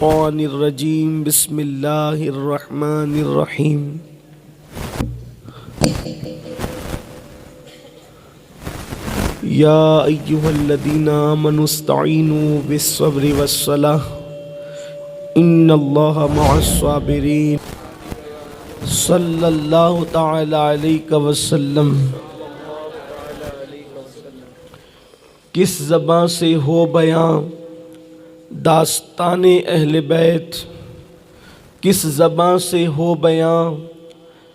الشیطان الرجیم بسم اللہ الرحمن الرحیم یا ایہا الذین آمنوا استعینوا بالصبر والصلاۃ ان اللہ مع الصابرین صلی اللہ تعالی علیہ وسلم۔ کس زباں سے ہو بیاں داستان اہل بیت، کس زباں سے ہو بیاں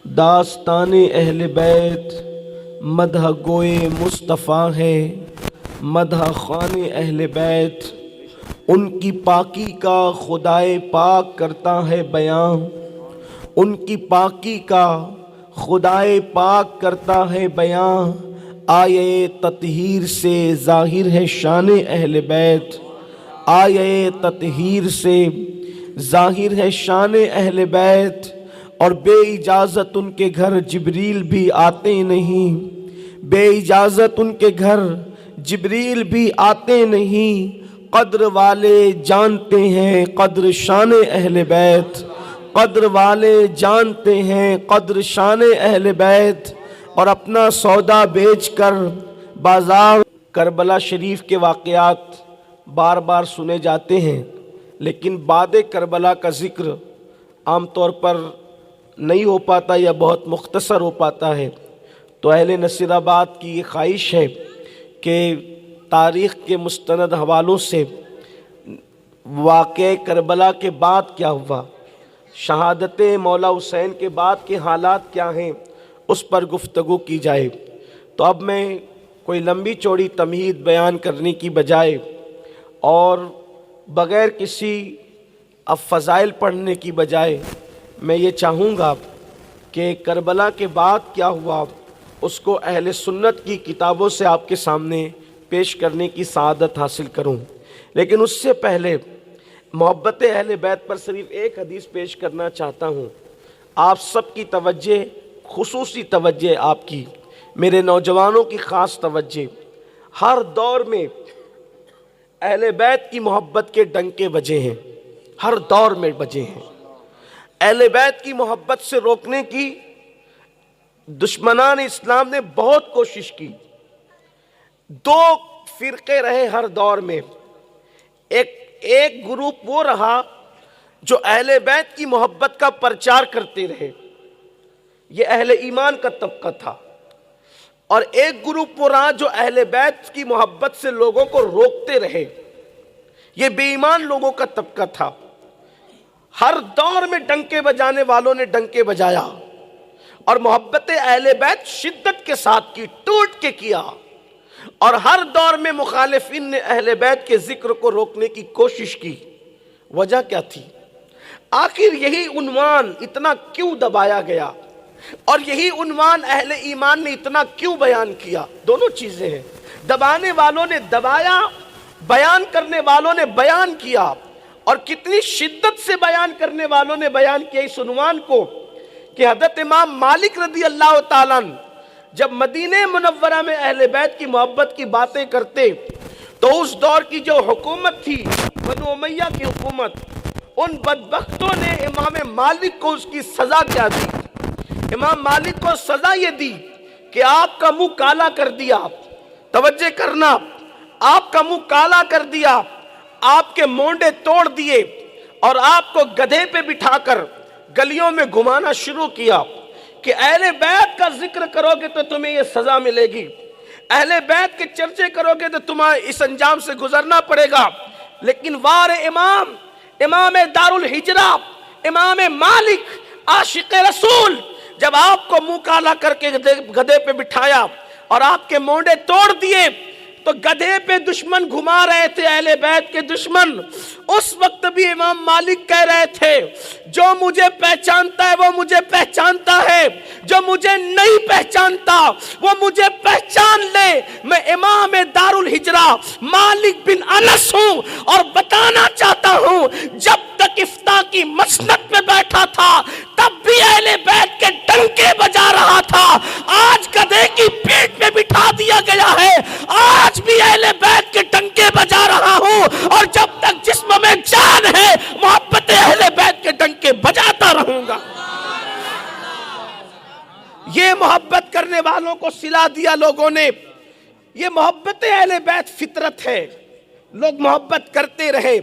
داستان اہل بیت، مدح گوئے مصطفیٰ ہے مدح خوان اہل بیت، ان کی پاکی کا خدائے پاک کرتا ہے بیاں، ان کی پاکی کا خدائے پاک کرتا ہے بیاں، آیے تطہیر سے ظاہر ہے شان اہل بیت، آیے تطہیر سے ظاہر ہے شان اہل بیت، اور بے اجازت ان کے گھر جبریل بھی آتے نہیں، بے اجازت ان کے گھر جبریل بھی آتے نہیں، قدر والے جانتے ہیں قدر شان اہل بیت، قدر والے جانتے ہیں قدر شان اہل بیت، اور اپنا سودا بیچ کر بازار۔ کربلا شریف کے واقعات بار بار سنے جاتے ہیں، لیکن بعد کربلا کا ذکر عام طور پر نہیں ہو پاتا یا بہت مختصر ہو پاتا ہے، تو اہل نصیر آباد کی یہ خواہش ہے کہ تاریخ کے مستند حوالوں سے واقعہ کربلا کے بعد کیا ہوا، شہادت مولا حسین کے بعد کے حالات کیا ہیں، اس پر گفتگو کی جائے۔ تو اب میں کوئی لمبی چوڑی تمہید بیان کرنے کی بجائے اور بغیر کسی فضائل پڑھنے کی بجائے میں یہ چاہوں گا کہ کربلا کے بعد کیا ہوا اس کو اہل سنت کی کتابوں سے آپ کے سامنے پیش کرنے کی سعادت حاصل کروں، لیکن اس سے پہلے محبت اہل بیت پر صرف ایک حدیث پیش کرنا چاہتا ہوں۔ آپ سب کی توجہ، خصوصی توجہ آپ کی، میرے نوجوانوں کی خاص توجہ، ہر دور میں اہل بیت کی محبت کے ڈنکے بجے ہیں، ہر دور میں بجے ہیں۔ اہل بیت کی محبت سے روکنے کی دشمنان اسلام نے بہت کوشش کی۔ دو فرقے رہے ہر دور میں، ایک گروپ وہ رہا جو اہل بیت کی محبت کا پرچار کرتے رہے، یہ اہل ایمان کا طبقہ تھا، اور ایک گروپ وہ رہا جو اہل بیت کی محبت سے لوگوں کو روکتے رہے، یہ بے ایمان لوگوں کا طبقہ تھا۔ ہر دور میں ڈنکے بجانے والوں نے ڈنکے بجایا، اور محبت اہل بیت شدت کے ساتھ کی، ٹوٹ کے کیا، اور ہر دور میں مخالفین نے اہل بیت کے ذکر کو روکنے کی کوشش کی۔ وجہ کیا تھی؟ آخر یہی عنوان اتنا کیوں دبایا گیا، اور یہی عنوان اہل ایمان نے اتنا کیوں بیان کیا؟ دونوں چیزیں ہیں، دبانے والوں نے دبایا، بیان کرنے والوں نے بیان کیا، اور کتنی شدت سے بیان کرنے والوں نے بیان کیا اس عنوان کو کہ حضرت امام مالک رضی اللہ تعالیٰ عنہ جب مدینہ منورہ میں اہل بیت کی محبت کی باتیں کرتے تو اس دور کی جو حکومت تھی بنو امیہ کی حکومت، ان بدبختوں نے امام مالک کو اس کی سزا کیا دی؟ امام مالک کو سزا یہ دی کہ آپ کا منہ کالا کر دیا، توجہ کرنا، آپ کا منہ کالا کر دیا، آپ کے مونڈے توڑ دیے، اور آپ کو گدھے پہ بٹھا کر گلیوں میں گھمانا شروع کیا کہ اہل بیت کا ذکر کرو گے تو تمہیں یہ سزا ملے گی، اہل بیت کے چرچے کرو گے تو تمہیں اس انجام سے گزرنا پڑے گا۔ لیکن وار امام دار الہجرہ امام مالک عاشق رسول جب آپ کو منہ کالا کر کے گدھے پہ بٹھایا اور آپ کے مونڈے توڑ دیے تو گدھے پہ دشمن گھما رہے تھے، اہل بیت کے دشمن، اس وقت بھی امام مالک کہہ رہے تھے جو مجھے پہچانتا ہے وہ مجھے پہچانتا ہے، جو مجھے نہیں پہچانتا وہ مجھے پہچان لے، میں امام دار الہجرہ مالک بن انس ہوں، اور بتانا چاہتا ہوں جب تک افتاء کی مسند پہ بیٹھا تھا تب بھی اہل بیت کے ڈنکے بجا رہا تھا، آج گدھے کی پیٹھ پہ بٹھا دیا گیا ہے، آج بھی اہل بیت کے ڈنکے بجا رہا ہوں، اور جب تک جسم میں جان ہے محبت محبت کرنے والوں کو صلہ دیا لوگوں نے. یہ محبت اہل بیت فطرت ہے. لوگ محبت کرتے رہے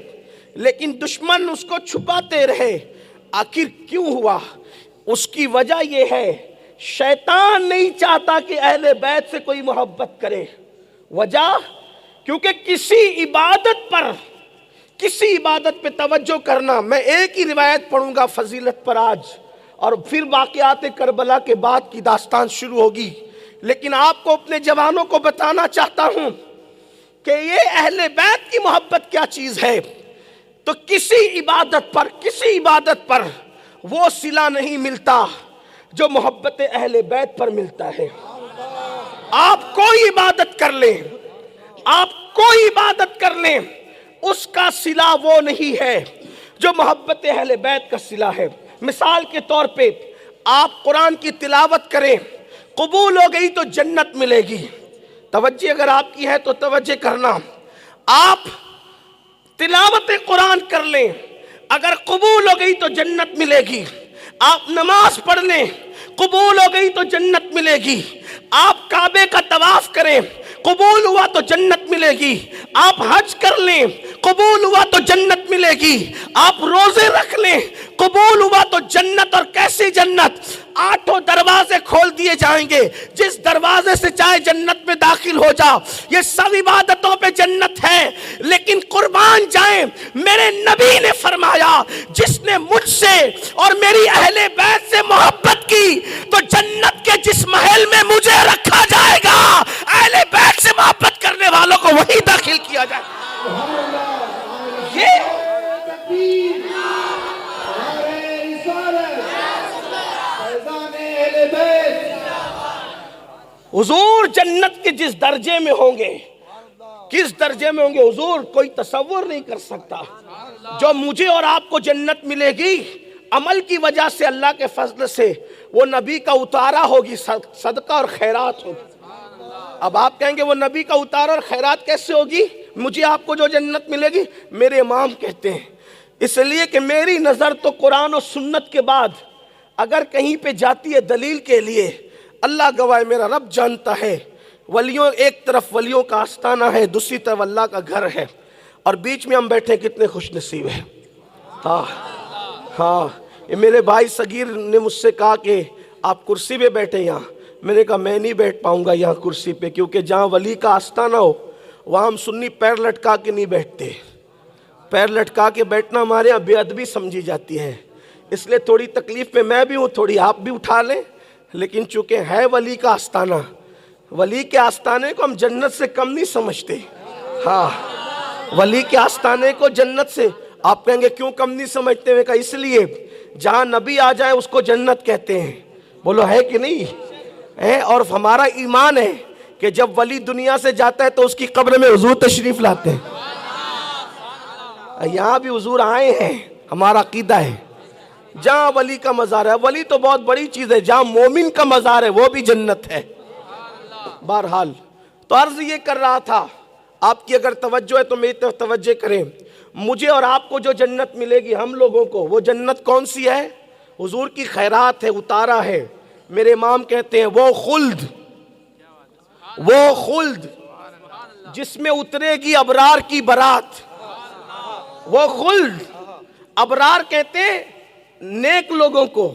لیکن دشمن اس کو چھپاتے رہے. آخر کیوں ہوا؟ اس کی وجہ یہ ہے شیطان نہیں چاہتا کہ اہل بیت سے کوئی محبت کرے. وجہ کیونکہ کسی عبادت پہ توجہ کرنا. میں ایک ہی روایت پڑھوں گا فضیلت پر آج، اور پھر واقعات کربلا کے بعد کی داستان شروع ہوگی. لیکن آپ کو اپنے جوانوں کو بتانا چاہتا ہوں کہ یہ اہل بیت کی محبت کیا چیز ہے. تو کسی عبادت پر وہ صلہ نہیں ملتا جو محبت اہل بیت پر ملتا ہے. آپ کوئی عبادت کر لیں اس کا صلہ وہ نہیں ہے جو محبت اہل بیت کا صلہ ہے. مثال کے طور پہ آپ قرآن کی تلاوت کریں، قبول ہو گئی تو جنت ملے گی. توجہ اگر آپ کی ہے تو توجہ کرنا. آپ تلاوت قرآن کر لیں، اگر قبول ہو گئی تو جنت ملے گی. آپ نماز پڑھ لیں، قبول ہو گئی تو جنت ملے گی. آپ کعبے کا طواف کریں، قبول ہوا تو جنت ملے گی. آپ حج کر لیں، قبول ہوا تو جنت ملے گی. آپ روزے رکھ لیں، قبول ہوا تو جنت. اور کیسی جنت؟ 8 دروازے کھول دیے جائیں گے، جس دروازے سے چاہے جنت میں داخل ہو جا. یہ سب عبادتوں پہ جنت ہے. لیکن قربان جائیں، میرے نبی نے فرمایا جس نے مجھ سے اور میری اہل بیت سے محبت کی تو جنت کے جس محل میں مجھے رکھا جائے گا، اہل بیت سے محبت کرنے والوں کو وہی داخل کیا جائے. حضور جنت کے جس درجے میں ہوں گے، کس درجے میں ہوں گے حضور کوئی تصور نہیں کر سکتا. جو مجھے اور آپ کو جنت ملے گی عمل کی وجہ سے، اللہ کے فضل سے، وہ نبی کا اتارا ہوگی، صدقہ اور خیرات ہوگی. اب آپ کہیں گے وہ نبی کا اتارا اور خیرات کیسے ہوگی؟ مجھے آپ کو جو جنت ملے گی، میرے امام کہتے ہیں اس لیے کہ میری نظر تو قرآن و سنت کے بعد اگر کہیں پہ جاتی ہے دلیل کے لیے، اللہ گواہ میرا رب جانتا ہے، ولیوں ایک طرف ولیوں کا آستانہ ہے، دوسری طرف اللہ کا گھر ہے، اور بیچ میں ہم بیٹھے کتنے خوش نصیب ہیں. ہاں یہ میرے بھائی صغیر نے مجھ سے کہا کہ آپ کرسی پہ بیٹھے یہاں. میں نے کہا میں نہیں بیٹھ پاؤں گا یہاں کرسی پہ، کیونکہ جہاں ولی کا آستانہ ہو وہاں ہم سنی پیر لٹکا کے نہیں بیٹھتے. پیر لٹکا کے بیٹھنا ہمارے یہاں بے ادبی سمجھی جاتی ہے. اس لیے تھوڑی تکلیف میں میں بھی ہوں، تھوڑی آپ بھی اٹھا لیں. لیکن چونکہ ہے ولی کا آستانہ، ولی کے آستانے کو ہم جنت سے کم نہیں سمجھتے. ہاں ولی کے آستانے کو جنت سے، آپ کہیں گے کیوں کم نہیں سمجھتے؟ میں کہا اس لیے جہاں نبی آ جائے اس کو جنت کہتے ہیں. بولو ہے کہ نہیں ہے؟ اور ہمارا ایمان ہے کہ جب ولی دنیا سے جاتا ہے تو اس کی قبر میں حضور تشریف لاتے ہیں. یہاں بھی حضور آئے ہیں، ہمارا عقیدہ ہے. جہاں ولی کا مزار ہے، ولی تو بہت بڑی چیز ہے، جہاں مومن کا مزار ہے وہ بھی جنت ہے. بہرحال تو عرض یہ کر رہا تھا، آپ کی اگر توجہ ہے تو میری طرف توجہ کریں. مجھے اور آپ کو جو جنت ملے گی، ہم لوگوں کو، وہ جنت کون سی ہے؟ حضور کی خیرات ہے، اتارا ہے. میرے امام کہتے ہیں وہ خلد جس میں اترے گی ابرار کی برات. وہ خلد، ابرار کہتے ہیں نیک لوگوں کو.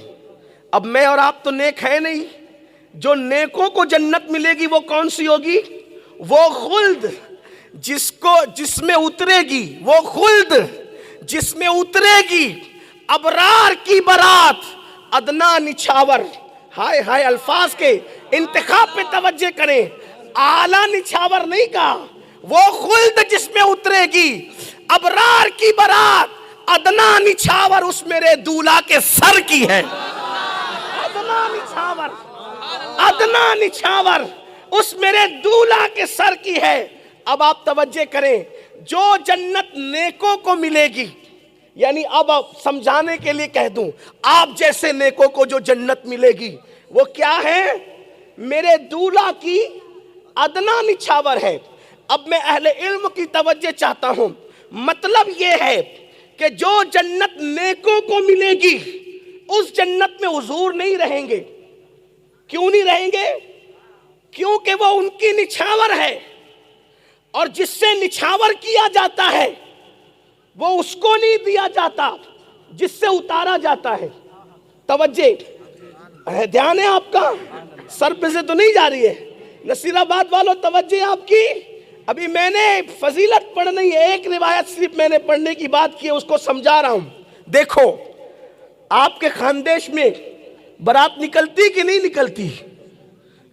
اب میں اور آپ تو نیک ہے نہیں. جو نیکوں کو جنت ملے گی وہ کون سی ہوگی؟ وہ خلد جس میں اترے گی، وہ خلد جس میں اترے گی ابرار کی برات. ادنا نچھاور، ہائے ہائے الفاظ کے انتخاب پہ توجہ کریں. اعلیٰ نچھاور نہیں کہا، وہ خلد جس میں اترے گی ابرار کی برات. ادنا نچھاور اس میرے دولہا کے سر کی ہے. ادنا نچھاور اس میرے دولہا کے سر کی ہے. اب آپ توجہ کریں، جو جنت نیکوں کو ملے گی، یعنی اب سمجھانے کے لیے کہہ دوں، آپ جیسے نیکوں کو جو جنت ملے گی وہ کیا ہے؟ میرے دولہا کی ادنا نچھاور ہے. اب میں اہل علم کی توجہ چاہتا ہوں. مطلب یہ ہے کہ جو جنت نیکوں کو ملے گی اس جنت میں حضور نہیں رہیں گے. کیوں نہیں رہیں گے؟ کیونکہ وہ ان کی نچھاور ہے، اور جس سے نچھاور کیا جاتا ہے وہ اس کو نہیں دیا جاتا جس سے اتارا جاتا ہے۔ توجہ ہے، دھیان ہے آپ کا، سر پہ سے تو نہیں جا رہی ہے۔ نصیر آباد والوں توجہ آپ کی، ابھی میں نے فضیلت پڑھنی ہے، ایک روایت صرف میں نے پڑھنے کی بات کی ہے، اس کو سمجھا رہا ہوں۔ دیکھو آپ کے خاندیش میں برات نکلتی کہ نہیں نکلتی؟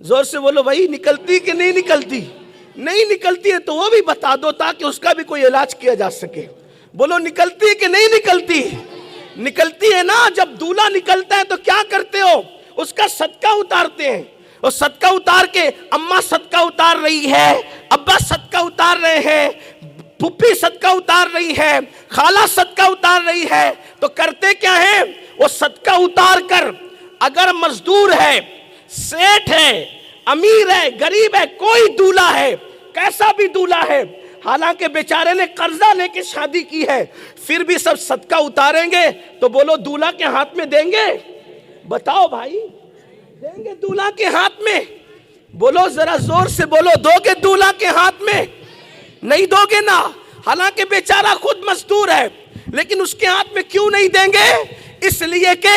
زور سے بولو بھائی، نکلتی کہ نہیں نکلتی؟ نہیں نکلتی ہے تو وہ بھی بتا دو تاکہ اس کا بھی کوئی علاج کیا جا سکے۔ بولو نکلتی کہ نہیں نکلتی؟ نکلتی ہے نا۔ جب دولہا نکلتا ہے تو کیا کرتے ہو؟ اس کا صدقہ اتارتے ہیں، اور صدقہ اتار کے اماں صدقہ اتار رہی ہے، ابا صدقہ اتار رہے ہیں، پھپھی صدقہ اتار رہی ہے، خالہ صدقہ اتار رہی ہے، تو کرتے کیا ہے؟ وہ صدقہ اتار کر اگر مزدور ہے، سیٹھ ہے، امیر ہے، غریب ہے، کوئی دولہا ہے، کیسا بھی دولہا ہے، حالانکہ بیچارے نے قرضہ لے کے شادی کی ہے، پھر بھی سب صدقہ اتاریں گے، تو بولو دولہا کے ہاتھ میں دیں گے؟ بتاؤ بھائی، دیں گے دولہا کے ہاتھ میں؟ بولو ذرا زور سے بولو، دو گے دولہا کے ہاتھ میں؟ نہیں دو گے نا۔ حالانکہ بیچارہ خود مزدور ہے، لیکن اس کے ہاتھ میں کیوں نہیں دیں گے؟ اس لیے کہ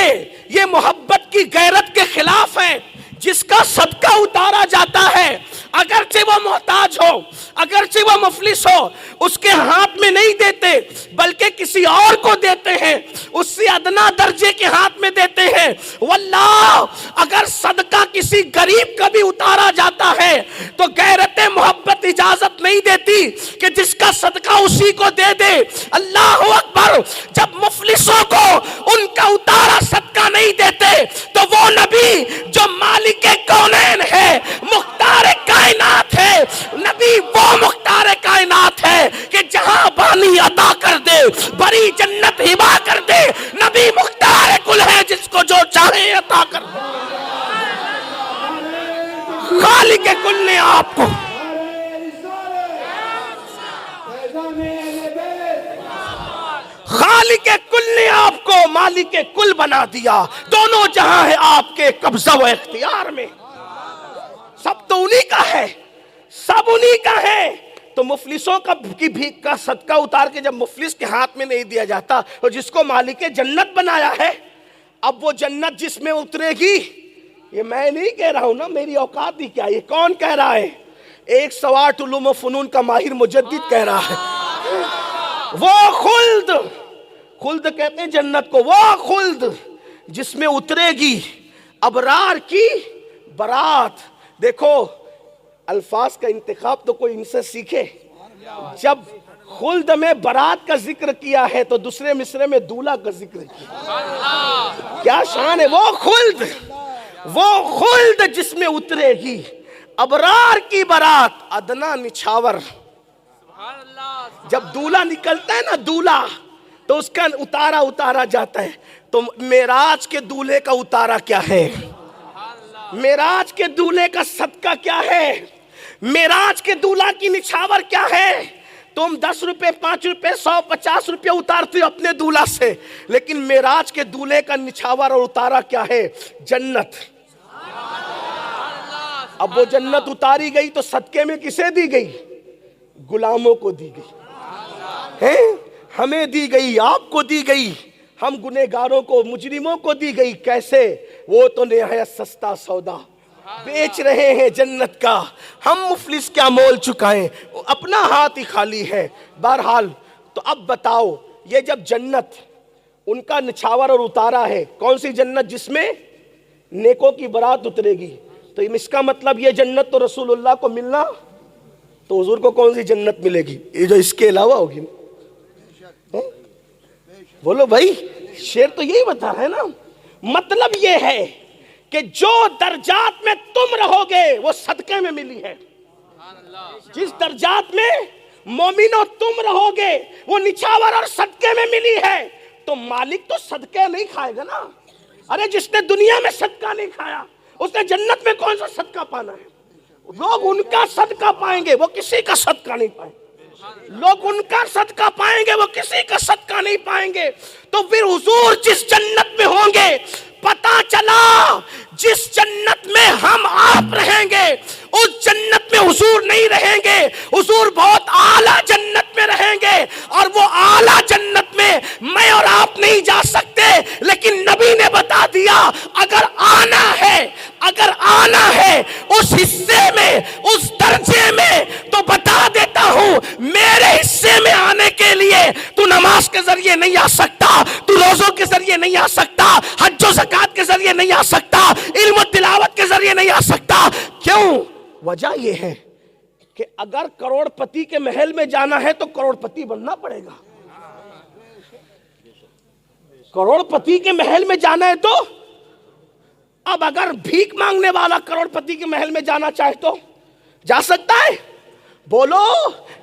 یہ محبت کی غیرت کے خلاف ہے۔ جس کا صدقہ اتارا جاتا ہے، اگرچہ وہ محتاج ہو، اگرچہ وہ مفلس ہو، اس کے ہاتھ میں نہیں دیتے بلکہ کسی اور کو دیتے ہیں، اس سے ادنا درجے کے ہاتھ میں دیتے ہیں۔ واللہ اگر صدقہ کسی غریب کا بھی اتارا جاتا ہے تو غیرت محبت اجازت نہیں دیتی کہ جس کا صدقہ اسی کو دے دے۔ اللہ اکبر۔ جب مفلسوں کو ان کا اتارا صدقہ نہیں دیتے تو وہ نبی جو مالک کونین ہے، مختار کائنات ہے، نبی وہ مختار کائنات ہے کہ جہاں بانی عطا کر دے، بڑی جنت ہبا کر دے، نبی مختار کل ہے جس کو جو چاہے عطا کر دے۔ خالق کل نے آپ کو خالق کل نے آپ کو مالک کل بنا دیا۔ دونوں جہاں ہے آپ کے قبضہ و اختیار میں، سب تو انہی کا ہے، سب انہی کا ہے۔ تو مفلسوں کی بھیک کا صدقہ اتار کے جب مفلس کے ہاتھ میں نہیں دیا جاتا، اور جس کو مالک جنت بنایا ہے، اب وہ جنت جس میں اترے گی، یہ میں نہیں کہہ رہا ہوں نا، میری اوقات ہی کیا، یہ کون کہہ رہا ہے؟ 108 علوم و فنون کا ماہر مجدد کہہ رہا ہے۔ وہ خلد، خلد کہتے ہیں جنت کو، وہ خلد جس میں اترے گی ابرار کی برات۔ دیکھو الفاظ کا انتخاب تو کوئی ان سے سیکھے۔ جب خلد میں برات کا ذکر کیا ہے تو دوسرے مصرے میں دولہا کا ذکر کیا، کیا شان ہے۔ وہ خلد جس میں اترے گی ابرار کی برات، ادنا نچھاور۔ جب دولہا نکلتا ہے نا، دولہا تو اس کا اتارا جاتا ہے۔ تو معراج کے دولہے کا اتارا کیا ہے؟ معراج کے دولہے کا صدقہ کیا ہے؟ معراج کے دولہا کی نچھاور کیا ہے؟ تم 10 روپے 5 روپے 100 50 روپے اتارتے ہو اپنے دولہا سے، لیکن معراج کے دولہے کا نچھاور اور اتارا کیا ہے؟ جنت۔ اب وہ جنت اتاری گئی تو صدقے میں کسے دی گئی؟ غلاموں کو دی گئی، ہمیں دی گئی، آپ کو دی گئی، ہم گنہگاروں کو، مجرموں کو دی گئی۔ کیسے؟ وہ تو نہایت سستا سودا بیچ رہے ہیں جنت کا، ہم مفلس کیا مول چکائیں، اپنا ہاتھ ہی خالی ہے۔ بہرحال تو اب بتاؤ، یہ جب جنت ان کا نچھاور اور اتارا ہے، کون سی جنت؟ جس میں نیکوں کی برات اترے گی۔ تو اس کا مطلب یہ جنت تو رسول اللہ کو ملنا، تو حضور کو کون سی جنت ملے گی؟ یہ جو اس کے علاوہ ہوگی۔ بولو بھائی، شعر تو یہی بتا رہا ہے نا۔ مطلب یہ ہے کہ جو درجات میں تم رہو گے وہ صدقے میں ملی ہے۔ جس درجات میں مومنوں تم رہو گے وہ نچھاور اور صدقے میں ملی ہے۔ تو مالک تو صدقے نہیں کھائے گا نا۔ ارے جس نے دنیا میں صدقہ نہیں کھایا، اس نے جنت میں کون سا صدقہ پانا ہے؟ لوگ ان کا صدقہ پائیں گے، وہ کسی کا صدقہ نہیں پائیں گے۔ لوگ ان کا صدقہ پائیں گے، وہ کسی کا صدقہ نہیں پائیں گے۔ تو پھر حضور جس جنت میں ہوں گے، پتا چلا جس جنت میں ہم آپ رہیں گے اس جنت میں حضور نہیں رہیں گے، حضور بہت اعلیٰ جنت میں رہیں گے، اور وہ اعلیٰ جنت میں میں اور آپ نہیں جا سکتے، لیکن نبی نے بتا دیا اگر آنا ہے اس حصے میں، اس درجے میں، تو بتا دیتا ہوں میرے حصے میں آنے کے لیے تو نماز کے ذریعے نہیں آ سکتا، تو روزوں کے ذریعے نہیں آ سکتا، حج و زکوٰۃ کے ذریعے نہیں آ سکتا، علم و تلاوت کے ذریعے نہیں آ سکتا۔ کیوں؟ وجہ یہ ہے کہ اگر کروڑ پتی کے محل میں جانا ہے تو کروڑ پتی بننا پڑے گا۔ کروڑ پتی کے محل میں جانا ہے تو اب اگر بھیک مانگنے والا کروڑ پتی کے محل میں جانا چاہے تو جا سکتا ہے؟ بولو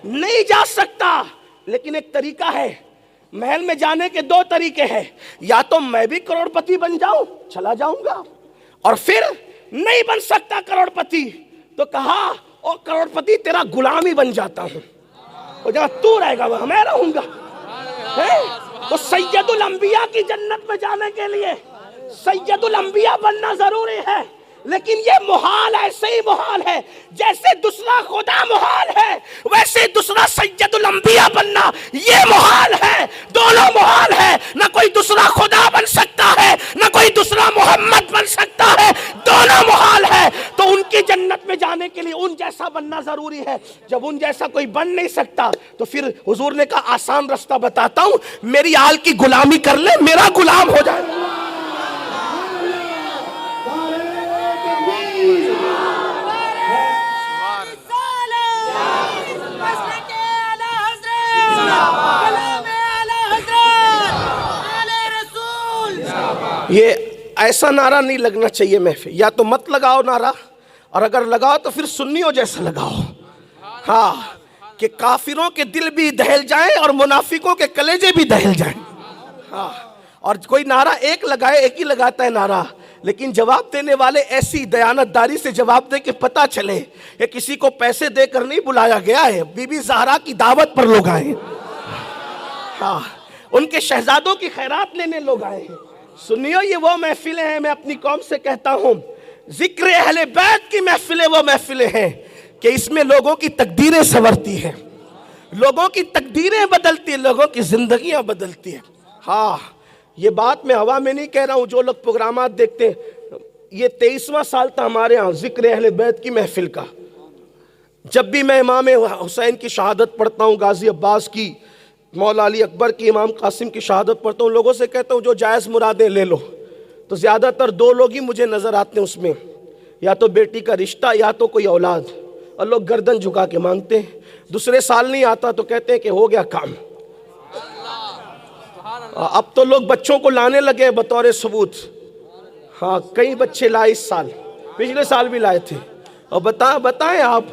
نہیں جا سکتا۔ لیکن ایک طریقہ ہے، محل میں جانے کے دو طریقے ہیں، یا تو میں بھی کروڑ پتی بن جاؤں، چلا جاؤں گا، اور پھر نہیں بن سکتا کروڑ پتی تو کہا او کروڑ پتی تیرا غلام ہی بن جاتا ہوں، اور جہاں تو رہے گا وہاں میں رہوں گا۔ تو سید الانبیاء کی جنت میں جانے کے لیے سید الانبیاء بننا ضروری ہے، لیکن یہ محال ایسے ہی محال ہے جیسے دوسرا خدا محال ہے، ویسے دوسرا سید الانبیاء بننا یہ محال ہے، دونوں محال ہے۔ نہ کوئی دوسرا خدا بن سکتا ہے، نہ کوئی دوسرا محمد بن سکتا ہے، دونوں محال ہے۔ تو ان کی جنت میں جانے کے لیے ان جیسا بننا ضروری ہے۔ جب ان جیسا کوئی بن نہیں سکتا تو پھر حضور نے کہا آسان رستہ بتاتا ہوں، میری آل کی غلامی کر لے، میرا غلام ہو جائے۔ یہ ایسا نعرہ نہیں لگنا چاہیے محفل، یا تو مت لگاؤ نعرہ، اور اگر لگاؤ تو پھر سنیوں جیسا لگاؤ، ہاں، کہ کافروں کے دل بھی دہل جائیں اور منافقوں کے کلیجے بھی دہل جائیں، ہاں۔ اور کوئی نعرہ ایک لگائے، ایک ہی لگاتا ہے نعرہ، لیکن جواب دینے والے ایسی دیانتداری سے جواب دے کہ پتہ چلے کہ کسی کو پیسے دے کر نہیں بلایا گیا ہے، بی بی زہرا کی دعوت پر لوگ آئے ہیں، ہاں، ان کے شہزادوں کی خیرات لینے لوگ آئے ہیں۔ سنیو، یہ وہ محفلیں ہیں، میں اپنی قوم سے کہتا ہوں، ذکر اہل بیت کی محفلیں وہ محفلیں ہیں کہ اس میں لوگوں کی تقدیریں سنورتی ہیں، لوگوں کی تقدیریں بدلتی ہیں، لوگوں کی زندگیاں بدلتی ہیں۔ ہاں، یہ بات میں ہوا میں نہیں کہہ رہا ہوں، جو لوگ پروگرامات دیکھتے ہیں، یہ 23واں سال تھا ہمارے ہاں ذکر اہل بیت کی محفل کا۔ جب بھی میں امام حسین کی شہادت پڑھتا ہوں، غازی عباس کی، مولا علی اکبر کی، امام قاسم کی شہادت پڑھتا ہوں، لوگوں سے کہتا ہوں جو جائز مرادیں لے لو، تو زیادہ تر دو لوگ ہی مجھے نظر آتے ہیں اس میں، یا تو بیٹی کا رشتہ یا تو کوئی اولاد، اور لوگ گردن جھکا کے مانگتے ہیں۔ دوسرے سال نہیں آتا تو کہتے ہیں کہ ہو گیا کام۔ اب تو لوگ بچوں کو لانے لگے بطور ثبوت، ہاں، کئی بچے لائے اس سال، پچھلے سال بھی لائے تھے۔ اور بتائیں آپ،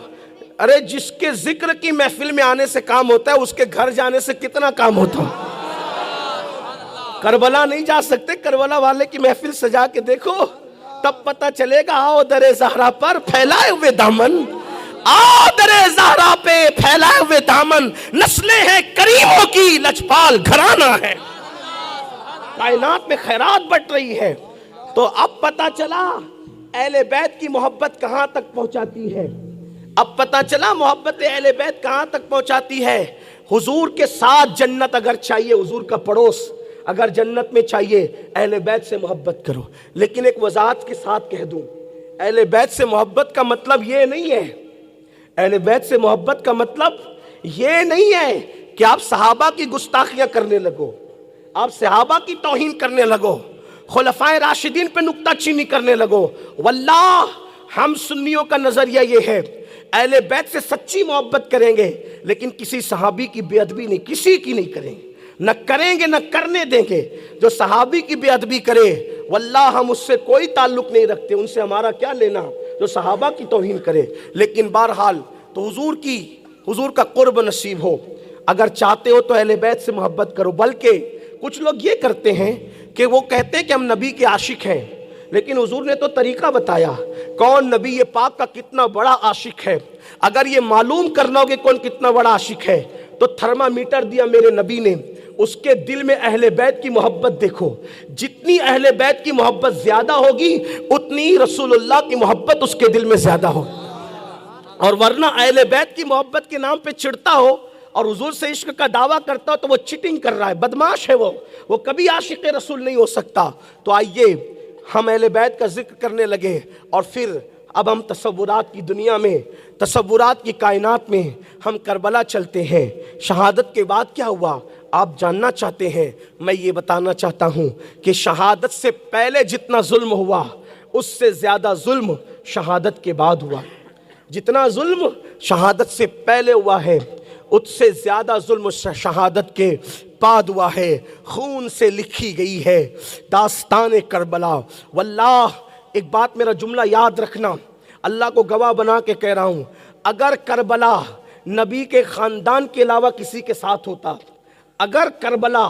ارے جس کے ذکر کی محفل میں آنے سے کام ہوتا ہے اس کے گھر جانے سے کتنا کام ہوتا ہے۔ کربلا نہیں جا سکتے، کربلا والے کی محفل سجا کے دیکھو، تب پتہ چلے گا۔ آؤ در زہرا پر پھیلائے ہوئے دامن، آؤ در زہرا پہ پھیلائے ہوئے دامن، نسلیں ہیں کریموں کی، لجپال گھرانہ ہے، کائنات میں خیرات بٹ رہی ہے۔ تو اب پتہ چلا اہل بیت کی محبت کہاں تک پہنچاتی ہے، اب پتہ چلا محبت اہل بیت کہاں تک پہنچاتی ہے۔ حضور کے ساتھ جنت اگر چاہیے، حضور کا پڑوس اگر جنت میں چاہیے، اہل بیت سے محبت کرو۔ لیکن ایک وضاحت کے ساتھ کہہ دوں، اہل بیت سے محبت کا مطلب یہ نہیں ہے، اہل بیت سے محبت کا مطلب یہ نہیں ہے کہ آپ صحابہ کی گستاخیاں کرنے لگو، آپ صحابہ کی توہین کرنے لگو، خلفائے راشدین پہ نکتہ چینی کرنے لگو۔ واللہ ہم سنیوں کا نظریہ یہ ہے، اہل بیت سے سچی محبت کریں گے، لیکن کسی صحابی کی بے ادبی نہیں، کسی کی نہیں کریں گے، نہ کریں گے نہ کرنے دیں گے۔ جو صحابی کی بے ادبی کرے، واللہ ہم اس سے کوئی تعلق نہیں رکھتے، ان سے ہمارا کیا لینا، جو صحابہ کی توہین کرے۔ لیکن بہرحال تو حضور کا قرب نصیب ہو، اگر چاہتے ہو تو اہل بیت سے محبت کرو۔ بلکہ کچھ لوگ یہ کرتے ہیں کہ وہ کہتے ہیں کہ ہم نبی کے عاشق ہیں، لیکن حضور نے تو طریقہ بتایا، کون نبی پاک کا کتنا بڑا عاشق ہے، اگر یہ معلوم کرنا ہو کہ کون کتنا بڑا عاشق ہے تو تھرمامیٹر دیا میرے نبی نے، اس کے دل میں اہل بیت کی محبت دیکھو، جتنی اہل بیت کی محبت زیادہ ہوگی اتنی رسول اللہ کی محبت اس کے دل میں زیادہ ہوگی۔ اور ورنہ اہل بیت کی محبت کے نام پہ چڑھتا ہو اور حضور سے عشق کا دعویٰ کرتا ہو تو وہ چیٹنگ کر رہا ہے، بدماش ہے، وہ کبھی عاشق رسول نہیں ہو سکتا۔ تو آئیے ہم اہل بیت کا ذکر کرنے لگے، اور پھر اب ہم تصورات کی دنیا میں، تصورات کی کائنات میں ہم کربلا چلتے ہیں۔ شہادت کے بعد کیا ہوا آپ جاننا چاہتے ہیں؟ میں یہ بتانا چاہتا ہوں کہ شہادت سے پہلے جتنا ظلم ہوا اس سے زیادہ ظلم شہادت کے بعد ہوا۔ جتنا ظلم شہادت سے پہلے ہوا ہے اس سے زیادہ ظلم شہادت کے بعد ہوا ہے۔ خون سے لکھی گئی ہے داستان کربلا۔ واللہ ایک بات میرا جملہ یاد رکھنا، اللہ کو گواہ بنا کے کہہ رہا ہوں، اگر کربلا نبی کے خاندان کے علاوہ کسی کے ساتھ ہوتا، اگر کربلا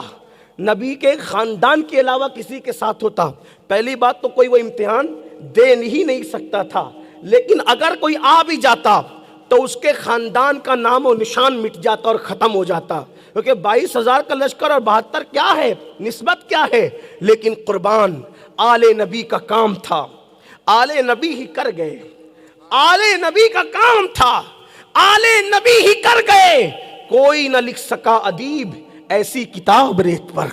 نبی کے خاندان کے علاوہ کسی کے ساتھ ہوتا، پہلی بات تو کوئی وہ امتحان دے ہی نہیں سکتا تھا، لیکن اگر کوئی آ بھی جاتا تو اس کے خاندان کا نام و نشان مٹ جاتا اور ختم ہو جاتا، کیونکہ 22,000 کا لشکر اور 72 کیا ہے، نسبت کیا ہے، لیکن قربان آل نبی کا کام تھا، آل نبی ہی کر گئے، آل نبی کا کام تھا، آل نبی ہی کر گئے۔ کوئی نہ لکھ سکا ادیب ایسی کتاب ریت پر،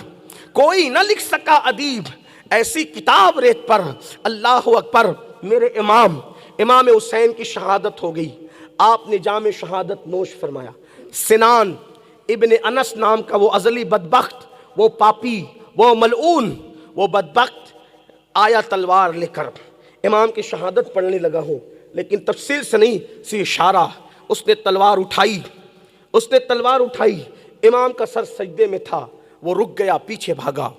کوئی نہ لکھ سکا ادیب ایسی کتاب ریت پر۔ اللہ اکبر۔ میرے امام حسین کی شہادت ہو گئی، آپ نے جام شہادت نوش فرمایا۔ سنان ابن انس نام کا وہ ازلی بدبخت، وہ پاپی، وہ ملعون، وہ بدبخت آیا تلوار لے کر، امام کی شہادت پڑھنے لگا ہوں، لیکن تفصیل سے نہیں، سی اشارہ، اس نے تلوار اٹھائی، اس نے تلوار اٹھائی، امام کا سر سجدے میں تھا، وہ رک گیا، پیچھے بھاگا۔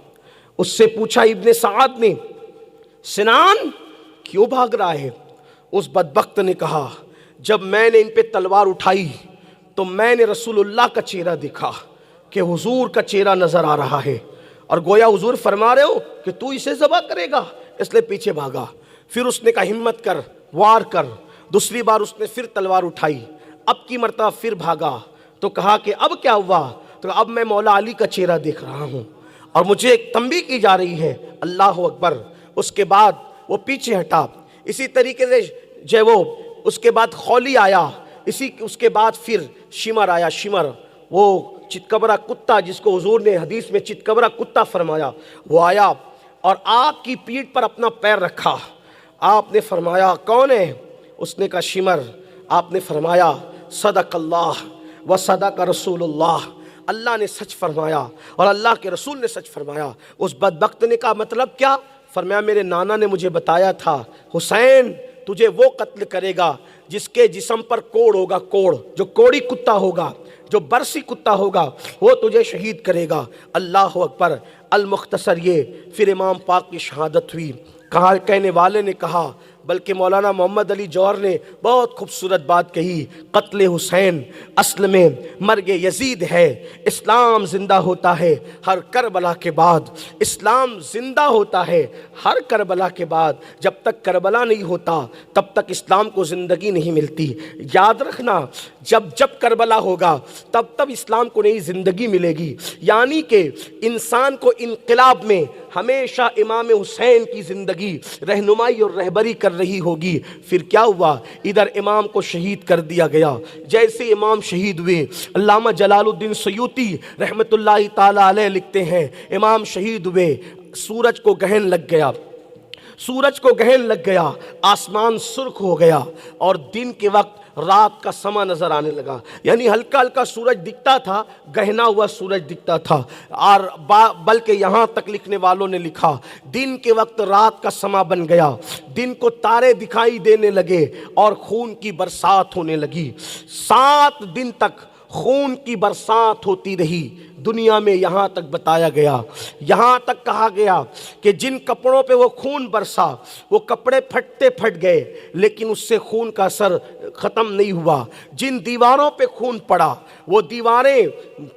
اس سے پوچھا ابن سعد نے، سنان کیوں بھاگ رہا ہے؟ اس بدبخت نے کہا، جب میں نے ان پہ تلوار اٹھائی تو میں نے رسول اللہ کا چہرہ دیکھا کہ حضور کا چہرہ نظر آ رہا ہے، اور گویا حضور فرما رہے ہو کہ تو اسے ذبح کرے گا، اس لیے پیچھے بھاگا۔ پھر اس نے کہا ہمت کر، وار کر۔ دوسری بار اس نے پھر تلوار اٹھائی، اب کی مرتبہ پھر بھاگا، تو کہا کہ اب کیا ہوا؟ تو اب میں مولا علی کا چہرہ دیکھ رہا ہوں اور مجھے ایک تنبیہ کی جا رہی ہے۔ اللہ اکبر۔ اس کے بعد وہ پیچھے ہٹا، اسی طریقے سے جو وہ اس کے بعد خولی آیا، اس کے بعد پھر شمر آیا، شمر وہ چتکبرا کتا جس کو حضور نے حدیث میں چتکبرا کتا فرمایا، وہ آیا اور آپ کی پیٹھ پر اپنا پیر رکھا۔ آپ نے فرمایا کون ہے؟ اس نے کہا شمر۔ آپ نے فرمایا صدق اللہ و صدق رسول اللہ، اللہ نے سچ فرمایا اور اللہ کے رسول نے سچ فرمایا۔ اس بدبخت نے کہا مطلب کیا؟ فرمایا میرے نانا نے مجھے بتایا تھا حسین تجھے وہ قتل کرے گا جس کے جسم پر کوڑ ہوگا، کوڑ، جو کوڑی کتا ہوگا، جو برسی کتا ہوگا، وہ تجھے شہید کرے گا۔ اللہ اکبر۔ المختصر یہ پھر امام پاک کی شہادت ہوئی۔ کہا کہنے والے نے کہا، بلکہ مولانا محمد علی جوہر نے بہت خوبصورت بات کہی، قتل حسین اصل میں مرگ یزید ہے، اسلام زندہ ہوتا ہے ہر کربلا کے بعد، اسلام زندہ ہوتا ہے ہر کربلا کے بعد۔ جب تک کربلا نہیں ہوتا تب تک اسلام کو زندگی نہیں ملتی۔ یاد رکھنا، جب کربلا ہوگا تب اسلام کو نئی زندگی ملے گی۔ یعنی کہ انسان کو انقلاب میں ہمیشہ امام حسین کی زندگی رہنمائی اور رہبری کر رہی ہوگی۔ پھر کیا ہوا؟ ادھر امام کو شہید کر دیا گیا۔ جیسے امام شہید ہوئے، علامہ جلال الدین سیوطی رحمت اللہ تعالی علیہ لکھتے ہیں، امام شہید ہوئے، سورج کو گرہن لگ گیا، سورج کو گرہن لگ گیا، آسمان سرخ ہو گیا اور دن کے وقت رات کا سما نظر آنے لگا۔ یعنی ہلکا ہلکا سورج دکھتا تھا، گہنا ہوا سورج دکھتا تھا، اور بلکہ یہاں تک لکھنے والوں نے لکھا دن کے وقت رات کا سما بن گیا، دن کو تارے دکھائی دینے لگے اور خون کی برسات ہونے لگی۔ 7 دن تک خون کی برسات ہوتی رہی، دنیا میں یہاں تک بتایا گیا، یہاں تک کہا گیا کہ جن کپڑوں پہ وہ خون برسا وہ کپڑے پھٹتے پھٹ گئے لیکن اس سے خون کا اثر ختم نہیں ہوا، جن دیواروں پہ خون پڑا وہ دیواریں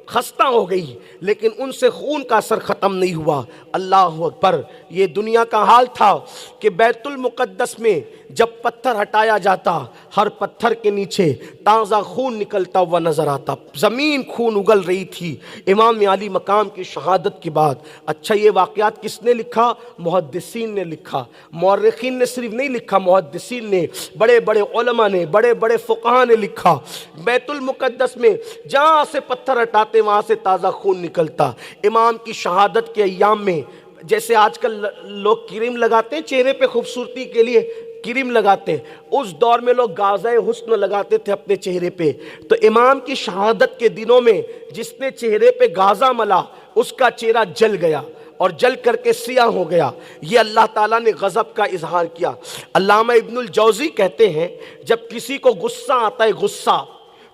خستہ ہو گئی لیکن ان سے خون کا اثر ختم نہیں ہوا۔ اللہ اکبر۔ یہ دنیا کا حال تھا کہ بیت المقدس میں جب پتھر ہٹایا جاتا ہر پتھر کے نیچے تازہ خون نکلتا ہوا نظر آتا، زمین خون اگل رہی تھی امام علی مقام کی شہادت کے بعد۔ اچھا یہ واقعات کس نے لکھا؟ محدثین نے لکھا، مورخین نے صرف نہیں لکھا، محدثین نے، بڑے بڑے علماء نے، بڑے بڑے فقہاء نے لکھا۔ بیت المقدس میں جہاں سے پتھر ہٹاتے وہاں سے تازہ خون نکلتا۔ امام کی شہادت کے ایام میں جیسے آج کل لوگ کریم لگاتے ہیں چہرے پہ خوبصورتی کے لیے، کریم لگاتے ہیں، اس دور میں لوگ غازۂ حسن لگاتے تھے اپنے چہرے پہ۔ تو امام کی شہادت کے دنوں میں جس نے چہرے پہ غازہ ملا اس کا چہرہ جل گیا اور جل کر کے سیاہ ہو گیا۔ یہ اللہ تعالیٰ نے غضب کا اظہار کیا۔ علامہ ابن الجوزی کہتے ہیں جب کسی کو غصہ آتا ہے، غصہ،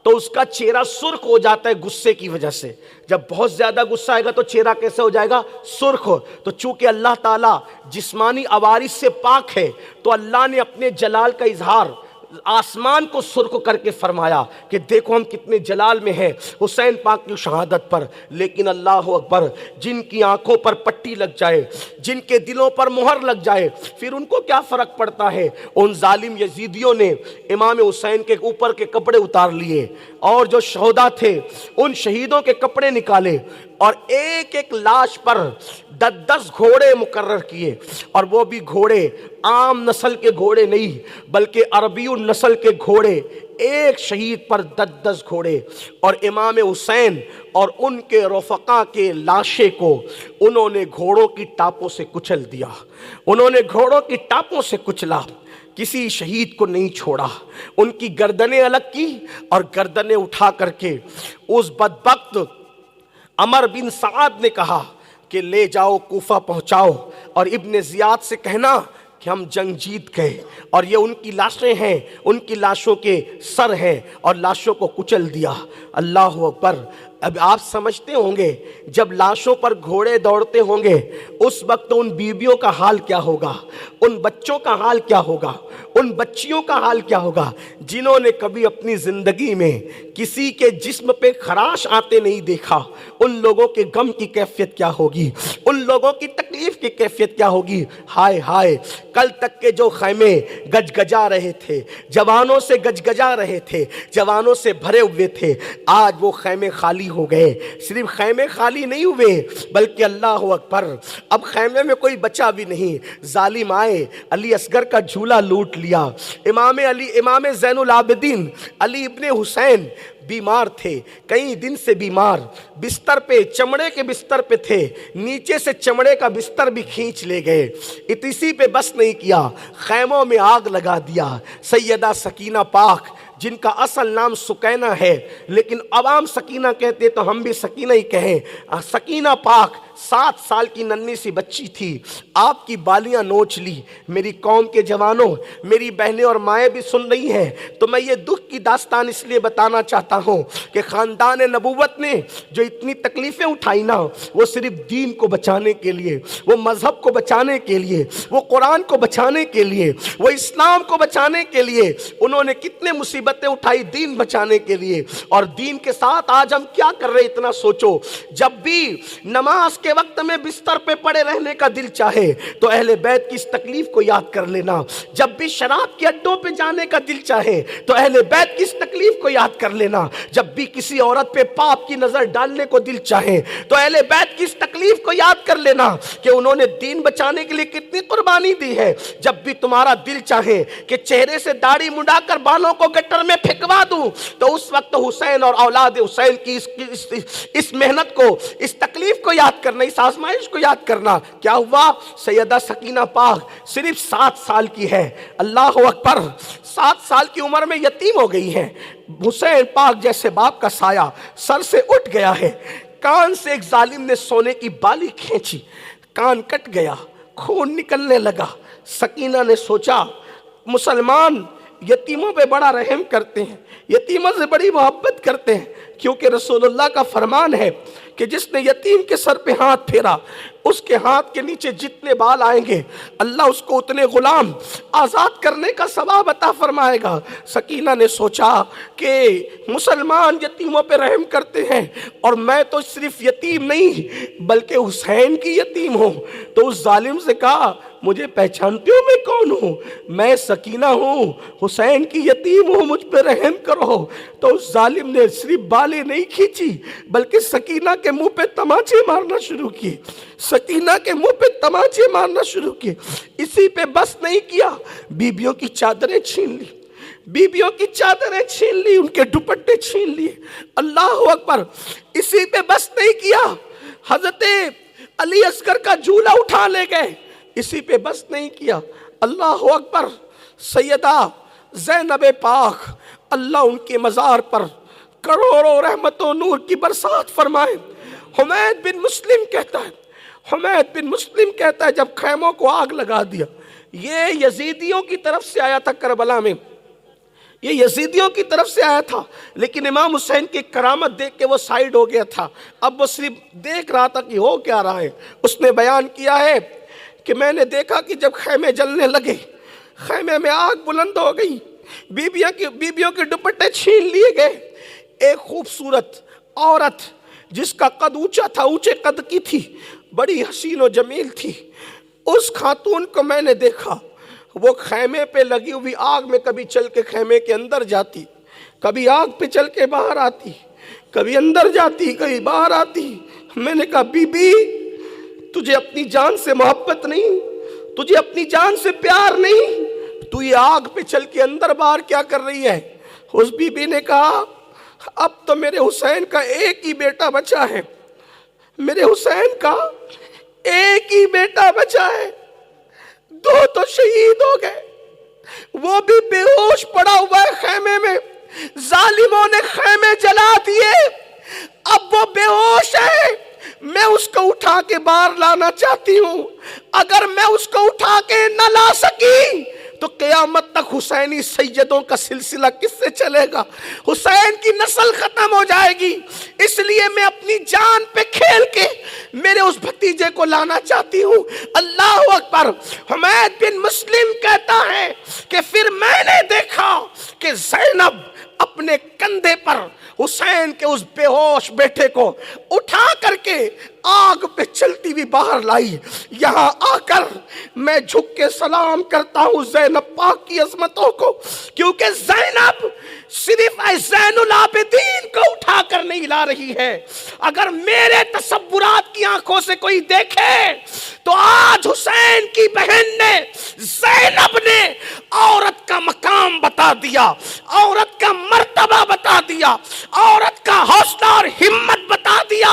تو اس کا چہرہ سرخ ہو جاتا ہے غصے کی وجہ سے۔ جب بہت زیادہ غصہ آئے گا تو چہرہ کیسے ہو جائے گا؟ سرخ ہو۔ تو چونکہ اللہ تعالیٰ جسمانی عوارض سے پاک ہے تو اللہ نے اپنے جلال کا اظہار آسمان کو سرخ کر کے فرمایا کہ دیکھو ہم کتنے جلال میں ہیں حسین پاک کی شہادت پر۔ لیکن اللہ اکبر، جن کی آنکھوں پر پٹی لگ جائے، جن کے دلوں پر مہر لگ جائے، پھر ان کو کیا فرق پڑتا ہے؟ ان ظالم یزیدیوں نے امام حسین کے اوپر کے کپڑے اتار لیے اور جو شہداء تھے ان شہیدوں کے کپڑے نکالے اور ایک ایک لاش پر 10 گھوڑے مقرر کیے، اور وہ بھی گھوڑے عام نسل کے گھوڑے نہیں بلکہ عربی نسل کے گھوڑے، ایک شہید پر 10 گھوڑے، اور امام حسین اور ان کے رفقا کے لاشیں کو انہوں نے گھوڑوں کی ٹاپوں سے کچل دیا، انہوں نے گھوڑوں کی ٹاپوں سے کچلا، کسی شہید کو نہیں چھوڑا، ان کی گردنیں الگ کی اور گردنیں اٹھا کر کے اس بدبخت عمر بن سعد نے کہا کہ لے جاؤ کوفہ پہنچاؤ اور ابن زیاد سے کہنا کہ ہم جنگ جیت گئے، اور یہ ان کی لاشیں ہیں، ان کی لاشوں کے سر ہیں، اور لاشوں کو کچل دیا۔ اللہ اکبر۔ اب آپ سمجھتے ہوں گے جب لاشوں پر گھوڑے دوڑتے ہوں گے اس وقت ان بیویوں کا حال کیا ہوگا، ان بچوں کا حال کیا ہوگا، ان بچیوں کا حال کیا ہوگا جنہوں نے کبھی اپنی زندگی میں کسی کے جسم پہ خراش آتے نہیں دیکھا۔ ان لوگوں کے غم کی کیفیت کیا ہوگی، ان لوگوں کی تکلیف کی کیفیت کیا ہوگی۔ ہائے ہائے، کل تک کے جو خیمے گج گجا رہے تھے، جوانوں سے گج گجا رہے تھے، جوانوں سے بھرے ہوئے تھے، آج وہ خیمے خالی ہو گئے۔ صرف خیمے خالی نہیں ہوئے بلکہ اللہ اکبر، اب خیمے میں کوئی بچا بھی نہیں۔ ظالم آئے، علی اصغر کا جھولا لوٹ لیا۔ امام زین العابدین علی ابن حسین بیمار تھے، کئی دن سے بیمار، بستر پہ، چمڑے کے بستر پہ تھے، نیچے سے چمڑے کا بستر بھی کھینچ لے گئے۔ اسی پہ بس نہیں کیا، خیموں میں آگ لگا دیا۔ سیدہ سکینہ پاک جن کا اصل نام سکینہ ہے لیکن عوام سکینہ کہتے تو ہم بھی سکینہ ہی کہیں، سکینہ پاک 7 سال کی ننھی سی بچی تھی، آپ کی بالیاں نوچ لی۔ میری قوم کے جوانوں، میری بہنیں اور مائیں بھی سن رہی ہیں تو میں یہ دکھ کی داستان اس لیے بتانا چاہتا ہوں کہ خاندان نبوت نے جو اتنی تکلیفیں اٹھائی نا، وہ صرف دین کو بچانے کے لیے، وہ مذہب کو بچانے کے لیے، وہ قرآن کو بچانے کے لیے، وہ اسلام کو بچانے کے لیے انہوں نے کتنے مصیبتیں اٹھائی دین بچانے کے لیے۔ اور دین کے ساتھ آج ہم کیا کر رہے اتنا سوچو۔ جب بھی نماز کے وقت میں بستر پہ پڑے رہنے کا دل چاہے تو اہل بیت کی اس تکلیف کو یاد کر لینا، جب بھی شراب کے اڈوں پہ جانے کا دل چاہے تو اہل بیت کی اس تکلیف کو یاد کر لینا، جب بھی کسی عورت پہ پاپ کی نظر ڈالنے کو دل چاہے تو اہل بیت کی اس تکلیف کو یاد کر لینا کہ انہوں نے دین بچانے کے لیے کتنی قربانی دی ہے۔ جب بھی تمہارا دل چاہے کہ چہرے سے داڑھی مڈا کر بالوں کو گٹر میں پھینکوا دوں تو اس وقت حسین اور اولاد حسین کی اس محنت کو، اس تکلیف کو یاد کرنا، اس آزمائش کو یاد کرنا۔ کیا ہوا؟ سیدہ سکینہ پاک صرف 7 سال کی ہے، اللہ اکبر، 7 سال کی عمر میں یتیم ہو گئی ہے۔ حسین پاک جیسے باپ کا سایہ سر سے اٹھ گیا ہے۔ کان سے ایک ظالم نے سونے کی بالی کھینچی، کان کٹ گیا، خون نکلنے لگا۔ سکینہ نے سوچا مسلمان یتیموں پہ بڑا رحم کرتے ہیں، یتیموں سے بڑی محبت کرتے ہیں، کیونکہ رسول اللہ کا فرمان ہے کہ جس نے یتیم کے سر پہ ہاتھ پھیرا اس کے ہاتھ کے نیچے جتنے بال آئیں گے اللہ اس کو اتنے غلام آزاد کرنے کا ثواب عطا فرمائے گا۔ سکینہ نے سوچا کہ مسلمان یتیموں پہ رحم کرتے ہیں اور میں تو صرف یتیم نہیں بلکہ حسین کی یتیم ہوں، تو اس ظالم سے کہا مجھے پہچانتے ہو میں کون ہوں؟ میں سکینہ ہوں، حسین کی یتیم ہوں، مجھ پہ رحم کرو۔ تو اس ظالم نے صرف بالیں نہیں کھینچی بلکہ سکینہ کے منہ پہ تماچے مارنا شروع کیے، سکینہ کے منہ پہ تماچے مارنا شروع کیے۔ اسی پہ بس نہیں کیا، بیبیوں کی چادریں چھین لی، بیبیوں کی چادریں چھین لی، ان کے دوپٹے چھین لیے۔ اللہ اکبر۔ اسی پہ بس نہیں کیا، حضرت علی اصغر کا جھولا اٹھا لے گئے۔ اسی پہ بس نہیں کیا، اللہ اکبر، سیدہ زینب پاک اللہ ان کے مزار پر کروڑوں رحمت و نور کی برسات فرمائے۔ حمید بن مسلم کہتا ہے، حمید بن مسلم کہتا ہے جب خیموں کو آگ لگا دیا، یہ یزیدیوں کی طرف سے آیا تھا کربلا میں، یہ یزیدیوں کی طرف سے آیا تھا، لیکن امام حسین کی کرامت دیکھ کے وہ سائیڈ ہو گیا تھا، اب وہ صرف دیکھ رہا تھا کہ ہو کیا رہا ہے۔ اس نے بیان کیا ہے کہ میں نے دیکھا کہ جب خیمے جلنے لگے، خیمے میں آگ بلند ہو گئی، بیبیوں کے دوپٹے چھین لیے گئے، ایک خوبصورت عورت جس کا قد اونچا تھا، اونچے قد کی تھی، بڑی حسین و جمیل تھی، اس خاتون کو میں نے دیکھا، وہ خیمے پہ لگی ہوئی آگ میں کبھی چل کے خیمے کے اندر جاتی، کبھی آگ پہ چل کے باہر آتی، کبھی اندر جاتی کبھی باہر آتی۔ میں نے کہا بی بی تجھے اپنی جان سے محبت نہیں، تجھے اپنی جان سے پیار نہیں، تو یہ آگ پہ چل کے اندر باہر کیا کر رہی ہے؟ اس بی بی نے کہا اب تو میرے حسین کا ایک ہی بیٹا بچا ہے، میرے حسین کا ایک ہی بیٹا بچا ہے، دو تو شہید ہو گئے، وہ بھی بے ہوش پڑا ہوا ہے خیمے میں، ظالموں نے خیمے جلا دیے، اب وہ بے ہوش ہے، میں اس کو اٹھا کے باہر لانا چاہتی ہوں، اگر میں اس کو اٹھا کے نہ لا سکی تو قیامت تک حسینی سیدوں کا سلسلہ کس سے چلے گا؟ حسین کی نسل ختم ہو جائے گی، اس لیے میں اپنی جان پہ کھیل کے میرے اس بھتیجے کو لانا چاہتی ہوں۔ اللہ اکبر۔ حمید بن مسلم کہتا ہے کہ پھر میں نے دیکھا کہ زینب اپنے کندھے پر حسین کے اس بے ہوش بیٹے کو اٹھا کر کے آگ پہ چلتی ہوئی باہر لائی۔ یہاں آ کر میں جھک کے سلام کرتا ہوں زینب پاک کی عظمتوں کو، کیونکہ زینب صرف زین العابدین کو اٹھا کر نہیں لا رہی ہے۔ اگر میرے تصورات کی آنکھوں سے کوئی دیکھے تو آج حسین کی بہن نے، زینب نے عورت کا مقام بتا دیا، عورت کا مرتبہ بتا دیا، عورت کا حوصلہ اور ہمت بتا دیا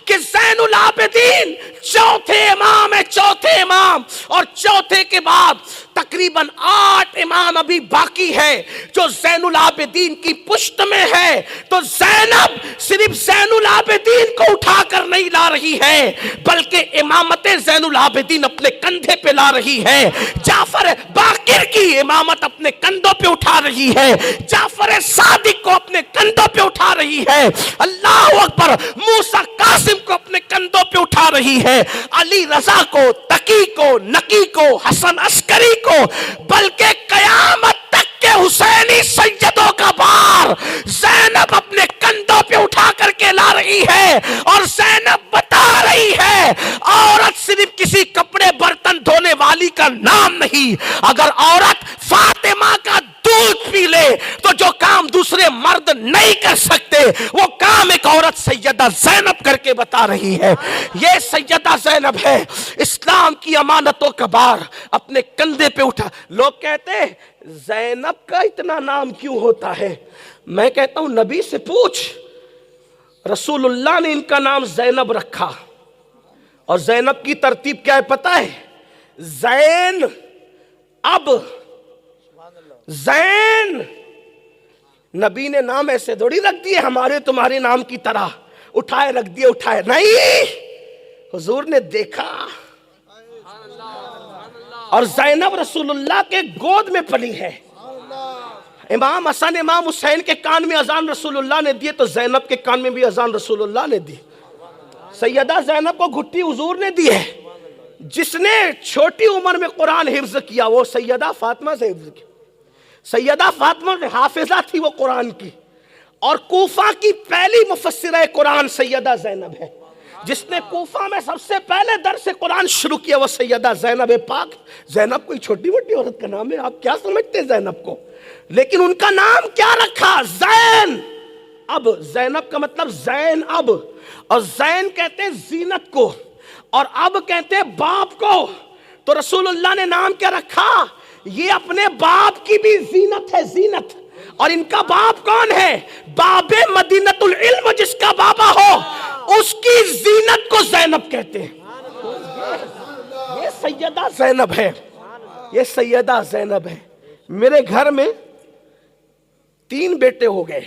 کہ زین العابدین چوتھے امام ہے، چوتھے امام، اور چوتھے کے بعد تقریباً 8 امام ابھی باقی ہے جو زین العابدین کی پشت میں ہے۔ تو زینب صرف زین العابدین کو اٹھا کر نہیں لا رہی ہے بلکہ امامت زین العابدین اپنے کندھے پہ لا رہی ہے، جعفر باقر کی امامت اپنے کندھوں پہ اٹھا رہی ہے، جعفر صادق کو اپنے کندھوں پہ اٹھا رہی ہے، اللہ اکبر، موسیٰ قاسم کو اپنے کندھوں پہ اٹھا رہی ہے، علی رضا کو، تقی کو، نقی کو، حسن عسکری کو، بلکہ قیامت تک کے حسینی سیدوں کا بار زینب اپنے کندھوں پہ اٹھا کر کے لا رہی ہے۔ اور زینب بتا رہی ہے عورت صرف کسی کپڑے برتن دھونے والی کا نام نہیں، اگر عورت فاطمہ کا دودھ پی لے تو جو کام دوسرے مرد نہیں کر سکتے وہ کام ایک عورت سیدہ زینب کر کے بتا رہی ہے۔ یہ سیدہ زینب ہے، اسلام کی امانتوں کا بار اپنے کندھے پہ اٹھا۔ لوگ کہتے ہیں زینب کا اتنا نام کیوں ہوتا ہے؟ میں کہتا ہوں نبی سے پوچھ، رسول اللہ نے ان کا نام زینب رکھا، اور زینب کی ترتیب کیا ہے پتہ ہے؟ زین اب زین، نبی نے نام ایسے تھوڑی رکھ دیے ہمارے تمہارے نام کی طرح، اٹھائے رکھ دیے، اٹھائے نہیں، حضور نے دیکھا۔ اور زینب رسول اللہ کے گود میں پلی ہے، امام حسن امام حسین کے کان میں اذان رسول اللہ نے دیے تو زینب کے کان میں بھی اذان رسول اللہ نے دی. سیدہ زینب کو گھٹی حضور نے دی ہے. جس نے چھوٹی عمر میں قرآن حفظ کیا وہ سیدہ فاطمہ سے حفظ کیا. سیدہ فاطمہ حافظہ تھی وہ قرآن کی. اور کوفہ کی پہلی مفسرہ قرآن سیدہ زینب ہے. جس نے کوفہ میں سب سے پہلے درس قرآن شروع کیا وہ سیدہ زینب پاک. زینب کوئی چھوٹی موٹی عورت کا نام ہے؟ آپ کیا سمجھتے ہیں زینب کو؟ لیکن ان کا نام کیا رکھا؟ زین. اب زینب کا مطلب زین اب، اور زین کہتے ہیں زینت کو، اور اب کہتے ہیں باپ کو. تو رسول اللہ نے نام کیا رکھا؟ یہ اپنے باپ کی بھی زینت ہے، زینت. اور ان کا باپ کون ہے؟ باب مدینۃ العلم. جس کا بابا ہو اس کی زینت کو زینب کہتے ہیں. یہ سیدہ زینب ہے، یہ سیدہ زینب ہے. میرے گھر میں 3 بیٹے ہو گئے،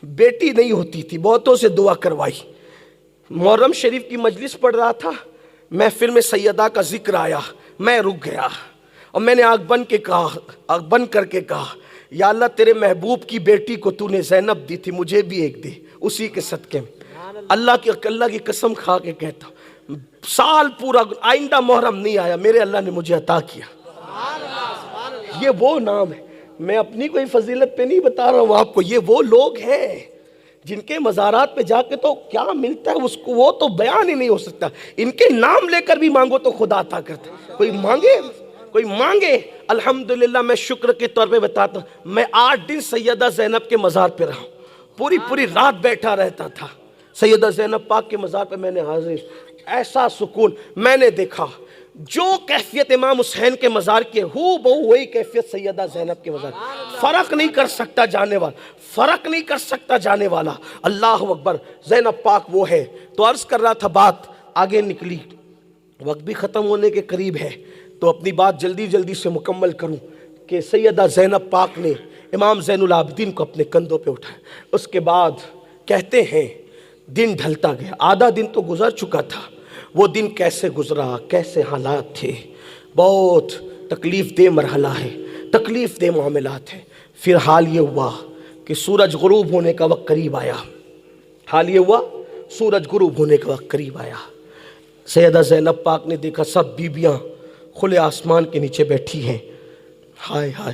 بیٹی نہیں ہوتی تھی، بہتوں سے دعا کروائی. محرم شریف کی مجلس پڑھ رہا تھا، محفل میں سیدہ کا ذکر آیا، میں رک گیا اور میں نے آنکھ بند کر کے کہا یا اللہ تیرے محبوب کی بیٹی کو تو نے زینب دی تھی، مجھے بھی ایک دے اسی کے صدقے میں. اللہ کی قسم کھا کے کہتا ہوں سال پورا آئندہ محرم نہیں آیا، میرے اللہ نے مجھے عطا کیا. یہ وہ نام ہے. میں اپنی کوئی فضیلت پہ نہیں بتا رہا ہوں آپ کو، یہ وہ لوگ ہیں جن کے مزارات پہ جا کے تو کیا ملتا ہے اس کو وہ تو بیان ہی نہیں ہو سکتا. ان کے نام لے کر بھی مانگو تو خدا عطا کرتا ہے. کوئی مانگے. الحمدللہ میں شکر کے طور پہ بتاتا ہوں، میں 8 دن سیدہ زینب کے مزار پہ رہا ہوں، پوری رات بیٹھا رہتا تھا. سیدہ زینب پاک کے مزار پہ میں نے حاضر، ایسا سکون میں نے دیکھا. جو کیفیت امام حسین کے مزار کی ہے ہو بہو وہی کیفیت سیدہ زینب کے مزار. فرق نہیں کر سکتا جانے والا. اللہ اکبر. زینب پاک وہ ہے. تو عرض کر رہا تھا، بات آگے نکلی، وقت بھی ختم ہونے کے قریب ہے تو اپنی بات جلدی سے مکمل کروں کہ سیدہ زینب پاک نے امام زین العابدین کو اپنے کندھوں پہ اٹھایا. اس کے بعد کہتے ہیں دن ڈھلتا گیا، آدھا دن تو گزر چکا تھا. وہ دن کیسے گزرا، کیسے حالات تھے، بہت تکلیف دہ مرحلہ ہے، تکلیف دہ معاملات ہیں. پھر حال یہ ہوا کہ سورج غروب ہونے کا وقت قریب آیا. سیدہ زینب پاک نے دیکھا سب بیبیاں کھلے آسمان کے نیچے بیٹھی ہیں. ہائے ہائے،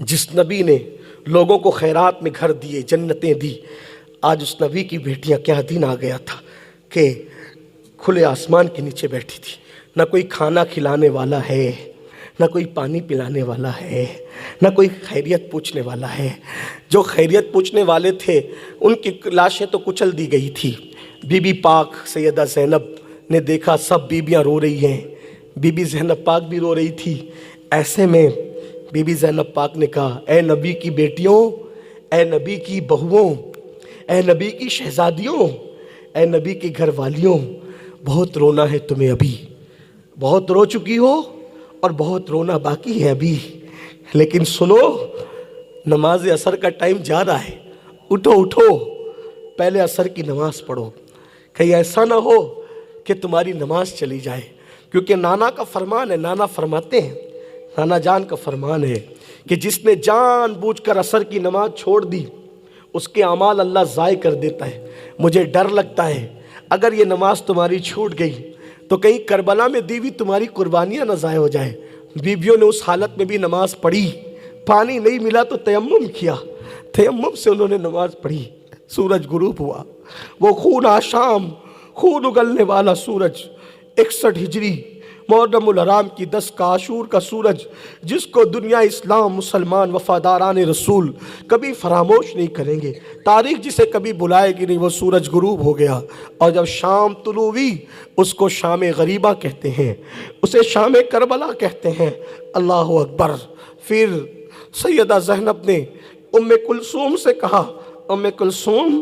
جس نبی نے لوگوں کو خیرات میں گھر دیے، جنتیں دی، آج اس نبی کی بیٹیاں کیا دن آ گیا تھا کہ کھلے آسمان کے نیچے بیٹھی تھی. نہ کوئی کھانا کھلانے والا ہے، نہ کوئی پانی پلانے والا ہے، نہ کوئی خیریت پوچھنے والا ہے. جو خیریت پوچھنے والے تھے ان کی لاشیں تو کچل دی گئی تھی. بی بی پاک سیدہ زینب نے دیکھا سب بیبیاں رو رہی ہیں، بی بی زینب پاک بھی رو رہی تھی. ایسے میں بی بی زینب پاک نے کہا اے نبی کی بیٹیوں، اے نبی کی بہوؤں، اے نبی کی شہزادیوں، اے نبی کی گھر والیوں، بہت رونا ہے تمہیں، ابھی بہت رو چکی ہو اور بہت رونا باقی ہے ابھی. لیکن سنو، نماز عصر کا ٹائم جا رہا ہے، اٹھو پہلے عصر کی نماز پڑھو. کہیں ایسا نہ ہو کہ تمہاری نماز چلی جائے. کیونکہ نانا کا فرمان ہے، نانا فرماتے ہیں، نانا جان کا فرمان ہے کہ جس نے جان بوجھ کر عصر کی نماز چھوڑ دی اس کے اعمال اللہ ضائع کر دیتا ہے. مجھے ڈر لگتا ہے اگر یہ نماز تمہاری چھوٹ گئی تو کہیں کربلا میں دی ہوئی تمہاری قربانیاں نہ ضائع ہو جائے. بیویوں نے اس حالت میں بھی نماز پڑھی، پانی نہیں ملا تو تیمم کیا، تیمم سے انہوں نے نماز پڑھی. سورج غروب ہوا، وہ خون آشام، خون اگلنے والا سورج 61 ہجری محرم الحرام کی 10 کا عاشور کا سورج، جس کو دنیا اسلام مسلمان وفاداران رسول کبھی فراموش نہیں کریں گے، تاریخ جسے کبھی بلائے گی نہیں، وہ سورج غروب ہو گیا. اور جب شام طلوع ہوئی اس کو شام غریبہ کہتے ہیں، اسے شام کربلا کہتے ہیں. اللہ اکبر. پھر سیدہ زینب نے ام کلثوم سے کہا ام کلثوم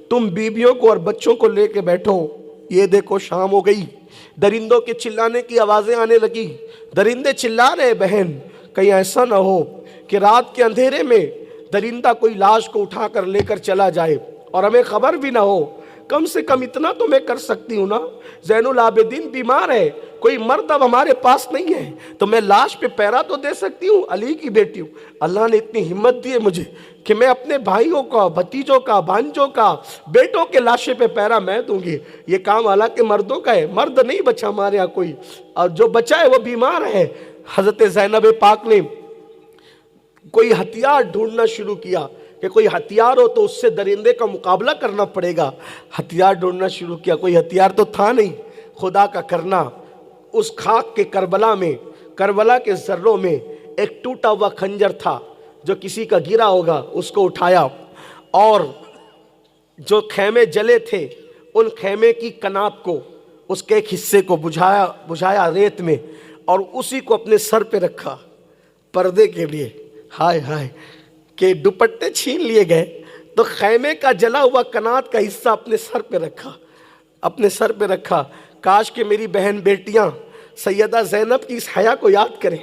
تم بیویوں کو اور بچوں کو لے کے بیٹھو، یہ دیکھو شام ہو گئی. درندوں کے چلانے کی آوازیں آنے لگی، درندے چلا رہے بہن، کہیں ایسا نہ ہو کہ رات کے اندھیرے میں درندہ کوئی لاش کو اٹھا کر لے کر چلا جائے اور ہمیں خبر بھی نہ ہو. کم سے کم اتنا تو میں کر سکتی ہوں نا، زین العابدین بیمار ہے، کوئی مرد اب ہمارے پاس نہیں ہے تو میں لاش پہ پیرا تو دے سکتی ہوں، علی کی بیٹی ہوں۔ اللہ نے اتنی ہمت دی ہے مجھے کہ میں اپنے بھائیوں کا، بھتیجوں کا، بھانجوں کا، بیٹوں کے لاشے پہ پیرا میں دوں گی۔ یہ کام حالانکہ مردوں کا ہے، مرد نہیں بچا ہمارے یہاں کوئی، اور جو بچا ہے وہ بیمار ہے۔ حضرت زینب پاک نے کوئی ہتھیار ڈھونڈنا شروع کیا کہ کوئی ہتھیار ہو تو اس سے درندے کا مقابلہ کرنا پڑے گا۔ ہتھیار ڈھونڈنا شروع کیا، کوئی ہتھیار تو تھا نہیں، خدا کا کرنا۔ اس خاک کے کربلا میں، کربلا کے ذروں میں ایک ٹوٹا ہوا خنجر تھا جو کسی کا گرا ہوگا، اس کو اٹھایا، اور جو خیمے جلے تھے ان خیمے کی کنات کو، اس کے ایک حصے کو بجھایا ریت میں، اور اسی کو اپنے سر پہ رکھا پردے کے لیے۔ ہائے ہائے کہ دوپٹے چھین لیے گئے تو خیمے کا جلا ہوا کنات کا حصہ اپنے سر پہ رکھا، اپنے سر پہ رکھا۔ کاش کہ میری بہن بیٹیاں سیدہ زینب کی اس حیا کو یاد کریں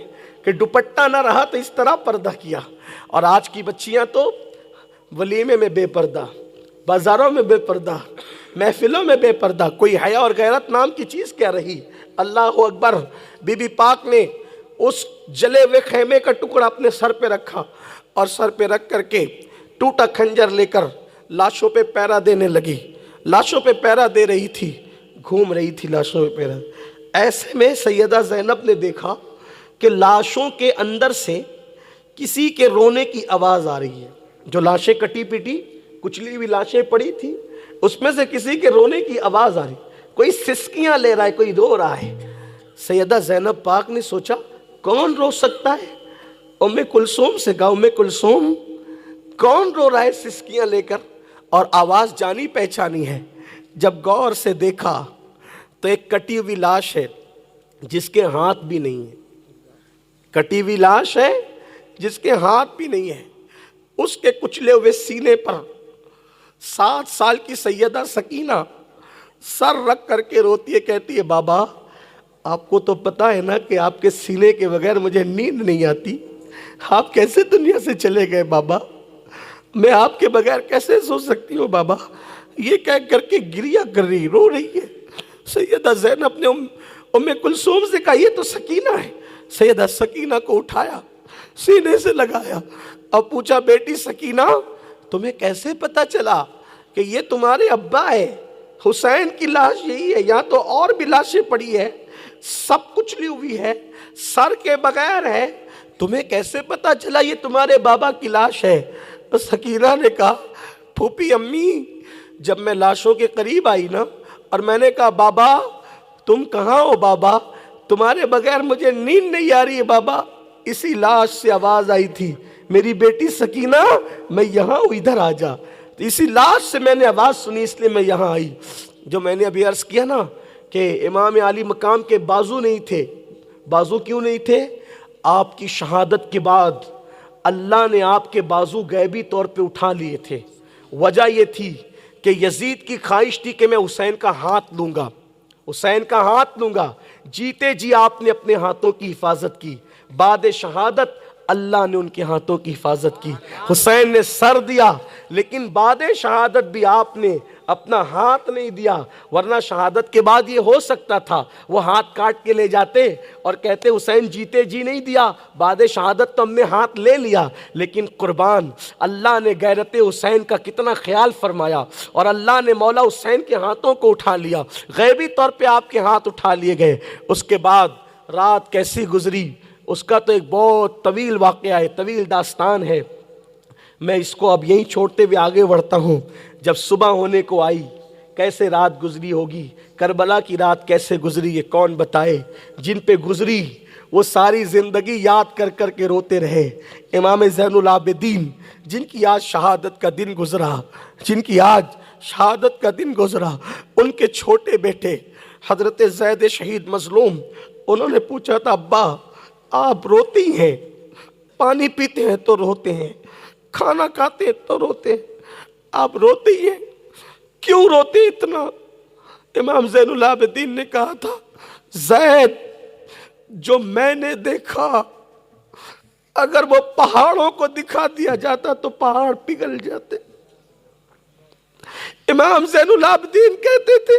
کہ دوپٹہ نہ رہا تو اس طرح پردہ کیا۔ اور آج کی بچیاں تو ولیمے میں بے پردہ، بازاروں میں بے پردہ، محفلوں میں بے پردہ، کوئی حیا اور غیرت نام کی چیز کیا رہی؟ اللہ اکبر۔ بی بی پاک نے اس جلے ہوئے خیمے کا ٹکڑا اپنے سر پہ رکھا، اور سر پہ رکھ کر کے ٹوٹا خنجر لے کر لاشوں پہ پیرا دینے لگی، لاشوں پہ پیرا دے رہی تھی، گھوم رہی تھی لاشوں پہ پیرا۔ ایسے میں سیدہ زینب نے دیکھا کہ لاشوں کے اندر سے کسی کے رونے کی آواز آ رہی ہے۔ جو لاشیں کٹی پٹی کچلی ہوئی لاشیں پڑی تھی، اس میں سے کسی کے رونے کی آواز آ رہی، کوئی سسکیاں لے رہا ہے، کوئی رو رہا ہے۔ سیدہ زینب پاک نے سوچا کون رو سکتا ہے؟ ام کلثوم سے کہا ام کلثوم کون رو رہا ہے سسکیاں لے کر؟ اور آواز جانی پہچانی ہے۔ جب غور سے دیکھا تو ایک کٹی ہوئی لاش ہے جس کے ہاتھ بھی نہیں ہے، کٹی ہوئی لاش ہے جس کے ہاتھ بھی نہیں ہے۔ اس کے کچلے ہوئے سینے پر 7 سال کی سیدہ سکینہ سر رکھ کر کے روتی ہے، کہتی ہے بابا آپ کو تو پتا ہے نا کہ آپ کے سینے کے بغیر مجھے نیند نہیں آتی، آپ کیسے دنیا سے چلے گئے بابا، میں آپ کے بغیر کیسے سو سکتی ہوں بابا؟ یہ کہہ کر کے گریہ کر رہی، رو رہی ہے۔ سیدہ زینب نے ام کلثوم سے کہا یہ تو سکینہ ہے۔ سیدہ سکینہ کو اٹھایا، سینے سے لگایا، اب پوچھا بیٹی سکینہ تمہیں کیسے پتا چلا کہ یہ تمہارے ابا ہے؟ حسین کی لاش یہی ہے، یہاں تو اور بھی لاشیں پڑی ہے، سب کچھ لی ہوئی ہے، سر کے بغیر ہے، تمہیں کیسے پتا چلا یہ تمہارے بابا کی لاش ہے؟ تو سکینہ نے کہا پھوپھی امی جب میں لاشوں کے قریب آئی نا اور میں نے کہا بابا تم کہاں ہو بابا، تمہارے بغیر مجھے نیند نہیں آ رہی ہے بابا، اسی لاش سے آواز آئی تھی میری بیٹی سکینہ میں یہاں ہوں ادھر آ جا، تو اسی لاش سے میں نے آواز سنی اس لیے میں یہاں آئی۔ جو میں نے ابھی عرض کیا نا کہ امام عالی مقام کے بازو نہیں تھے، بازو کیوں نہیں تھے؟ آپ کی شہادت کے بعد اللہ نے آپ کے بازو غیبی طور پہ اٹھا لیے تھے۔ وجہ یہ تھی کہ یزید کی خواہش تھی کہ میں حسین کا ہاتھ لوں گا، حسین کا ہاتھ لوں گا، جیتے جی آپ نے اپنے ہاتھوں کی حفاظت کی، بعد شہادت اللہ نے ان کے ہاتھوں کی حفاظت کی۔ حسین نے سر دیا لیکن بعد شہادت بھی آپ نے اپنا ہاتھ نہیں دیا، ورنہ شہادت کے بعد یہ ہو سکتا تھا وہ ہاتھ کاٹ کے لے جاتے اور کہتے حسین جیتے جی نہیں دیا، بعد شہادت تو ہم نے ہاتھ لے لیا، لیکن قربان اللہ نے غیرت حسین کا کتنا خیال فرمایا اور اللہ نے مولا حسین کے ہاتھوں کو اٹھا لیا، غیبی طور پہ آپ کے ہاتھ اٹھا لیے گئے۔ اس کے بعد رات کیسی گزری اس کا تو ایک بہت طویل واقعہ ہے، طویل داستان ہے، میں اس کو اب یہیں چھوڑتے ہوئے آگے بڑھتا ہوں۔ جب صبح ہونے کو آئی کیسے رات گزری ہوگی، کربلا کی رات کیسے گزری یہ کون بتائے، جن پہ گزری وہ ساری زندگی یاد کر کر کے روتے رہے۔ امام زین العابدین جن کی آج شہادت کا دن گزرا، جن کی آج شہادت کا دن گزرا، ان کے چھوٹے بیٹے حضرت زید شہید مظلوم، انہوں نے پوچھا تھا ابا آپ روتی ہیں، پانی پیتے ہیں تو روتے ہیں، کھانا کھاتے ہیں تو روتے ہیں، آپ روتی ہیں کیوں روتے اتنا؟ امام زین العابدین نے کہا تھا زید جو میں نے دیکھا اگر وہ پہاڑوں کو دکھا دیا جاتا تو پہاڑ پگھل جاتے۔ امام زین العابدین کہتے تھے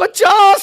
50